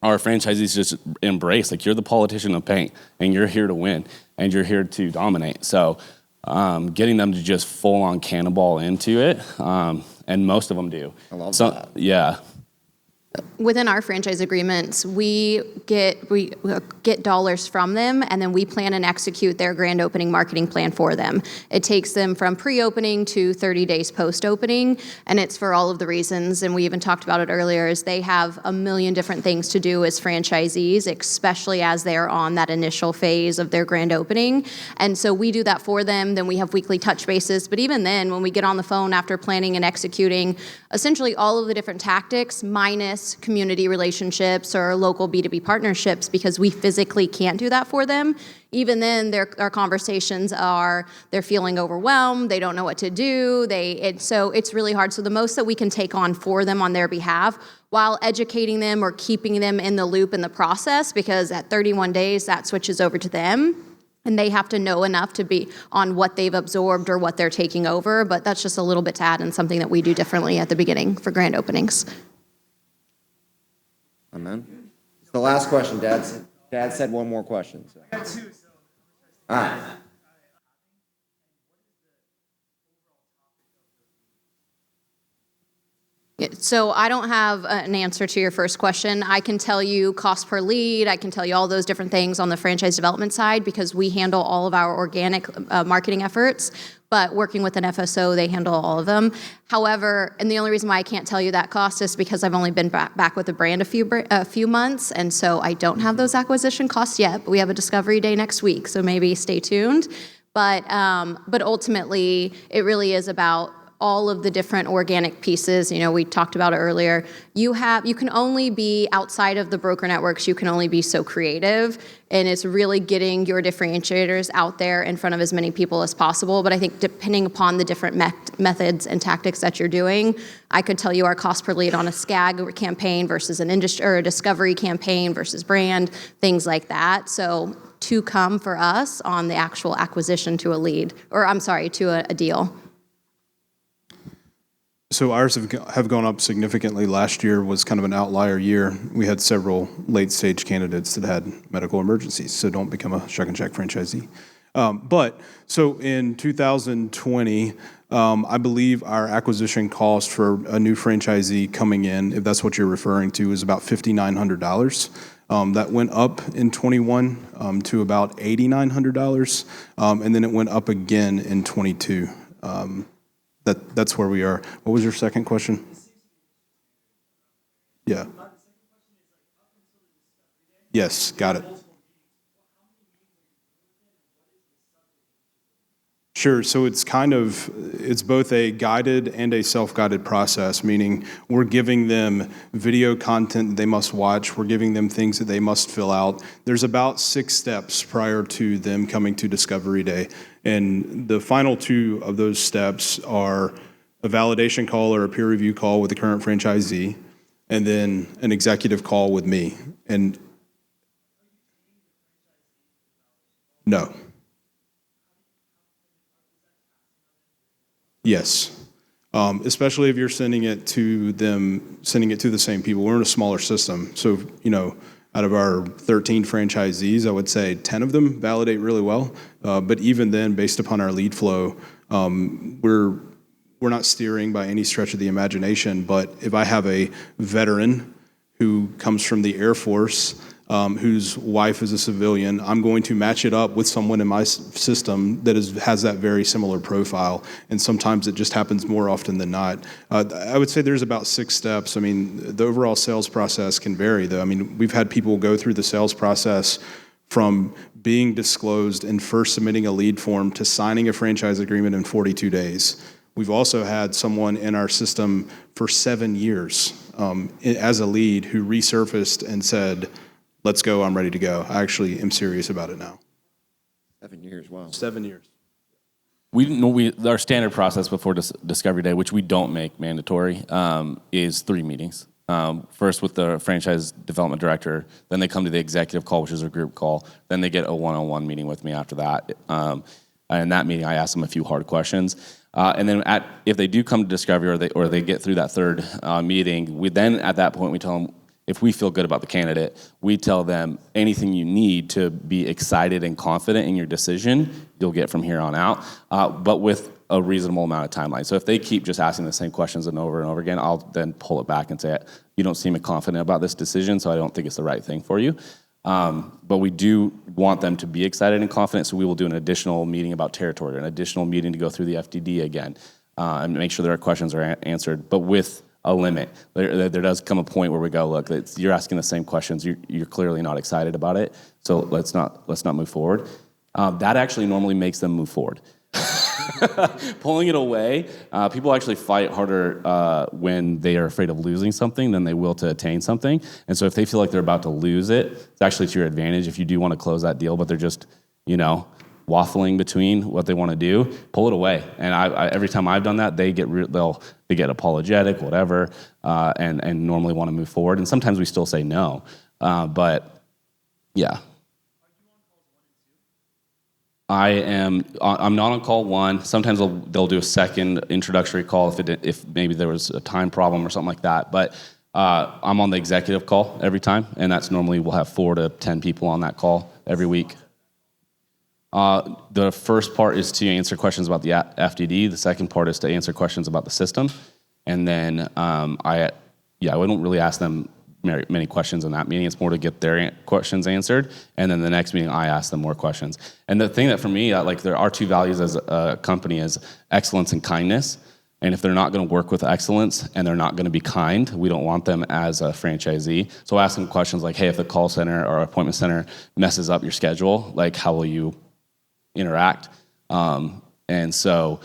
our franchisees just embrace, like, you're the politician of paint, and you're here to win, and you're here to dominate. So getting them to just full-on cannonball into it, and most of them do. I love that. Yeah. Within our franchise agreements, we get dollars from them, and then we plan and execute their grand opening marketing plan for them. It takes them from pre-opening to 30 days post-opening, and it's for all of the reasons, and we even talked about it earlier, is they have a million different things to do as franchisees, especially as they're on that initial phase of their grand opening. And so we do that for them. Then we have weekly touch bases. But even then, when we get on the phone after planning and executing essentially all of the different tactics minus community relationships or local B2B partnerships, because we physically can't do that for them. Even then, our conversations are, they're feeling overwhelmed, they don't know what to do, so it's really hard. So the most that we can take on for them on their behalf, while educating them or keeping them in the loop in the process, because at 31 days, that switches over to them. And they have to know enough to be on what they've absorbed or what they're taking over. But that's just a little bit to add and something that we do differently at the beginning for grand openings. Amen. It's the last question. Dad said one more question. So. I got two. All right. So I don't have an answer to your first question. I can tell you cost per lead. I can tell you all those different things on the franchise development side, because we handle all of our organic marketing efforts. But working with an FSO, they handle all of them. However, and the only reason why I can't tell you that cost is because I've only been back with the brand a few months, and so I don't have those acquisition costs yet. But we have a discovery day next week, so maybe stay tuned. But ultimately, it really is about all of the different organic pieces. You know, we talked about it earlier. You can only be outside of the broker networks, you can only be so creative, and it's really getting your differentiators out there in front of as many people as possible. But I think depending upon the different methods and tactics that you're doing, I could tell you our cost per lead on a SCAG campaign versus an industry or a discovery campaign versus brand, things like that. So to come for us on the actual acquisition to a lead, or I'm sorry, to a deal. So ours have gone up significantly. Last year was kind of an outlier year. We had several late-stage candidates that had medical emergencies, so don't become a Shuckin Shack franchisee. But so in 2020, I believe our acquisition cost for a new franchisee coming in, if that's what you're referring to, is about $5,900. That went up in 21 to about $8,900, and then it went up again in 22. That's where we are. What was your second question? Yeah. Yes, got it. Sure. So it's both a guided and a self-guided process, meaning we're giving them video content that they must watch. We're giving them things that they must fill out. There's about 6 steps prior to them coming to Discovery Day. And the final 2 of those steps are a validation call or a peer review call with the current franchisee, and then an executive call with me. And no. Yes. Especially if you're sending it to the same people. We're in a smaller system. So, out of our 13 franchisees, I would say 10 of them validate really well. But even then, based upon our lead flow, we're not steering by any stretch of the imagination. But if I have a veteran who comes from the Air Force, whose wife is a civilian, I'm going to match it up with someone in my system that has that very similar profile. And sometimes it just happens more often than not. I would say there's about 6 steps. I mean, the overall sales process can vary, though. I mean, we've had people go through the sales process from being disclosed and first submitting a lead form to signing a franchise agreement in 42 days. We've also had someone in our system for 7 years as a lead who resurfaced and said, "Let's go, I'm ready to go. I actually am serious about it now." 7 years, wow. 7 years. Our standard process before Discovery Day, which we don't make mandatory, is 3 meetings. First with the franchise development director, then they come to the executive call, which is a group call, then they get a one-on-one meeting with me after that. In that meeting, I ask them a few hard questions. And then if they do come to discovery or they get through that third meeting, at that point we tell them, if we feel good about the candidate, we tell them anything you need to be excited and confident in your decision, you'll get from here on out, but with a reasonable amount of timeline. So if they keep just asking the same questions and over again, I'll then pull it back and say, you don't seem confident about this decision, so I don't think it's the right thing for you. But we do want them to be excited and confident, so we will do an additional meeting about territory, an additional meeting to go through the FDD again, and make sure their questions are answered, but with a limit. There does come a point where we go, look, you're asking the same questions, you're clearly not excited about it, so let's not move forward. That actually normally makes them move forward. Pulling it away, people actually fight harder when they are afraid of losing something than they will to attain something. And so if they feel like they're about to lose it, it's actually to your advantage if you do want to close that deal, but they're just, waffling between what they want to do, pull it away. And I every time I've done that, they get apologetic, whatever, and normally want to move forward. And sometimes we still say no, but yeah. I'm not on call one. Sometimes they'll do a second introductory call if maybe there was a time problem or something like that. But I'm on the executive call every time, and that's normally we'll have 4 to 10 people on that call every week. The first part is to answer questions about the FDD. The second part is to answer questions about the system, and then I wouldn't really ask them many questions in that meeting. It's more to get their questions answered, and then the next meeting I ask them more questions. And the thing that for me, there are 2 values as a company is excellence and kindness. And if they're not going to work with excellence and they're not going to be kind, we don't want them as a franchisee. So ask them questions like, hey, if the call center or appointment center messes up your schedule, how will you interact? And so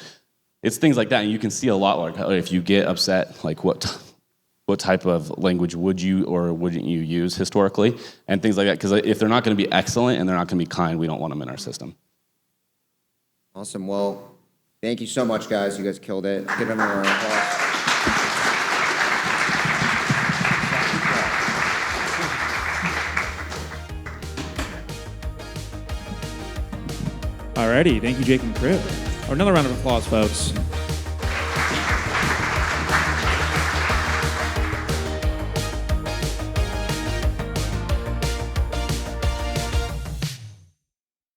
it's things like that. And you can see a lot, if you get upset, what type of language would you or wouldn't you use historically, and things like that. Because if they're not going to be excellent and they're not going to be kind, we don't want them in our system. Awesome. Well, thank you so much, guys. You guys killed it. Give them a round of applause. Alrighty, thank you, Jake and crew. Another round of applause, folks.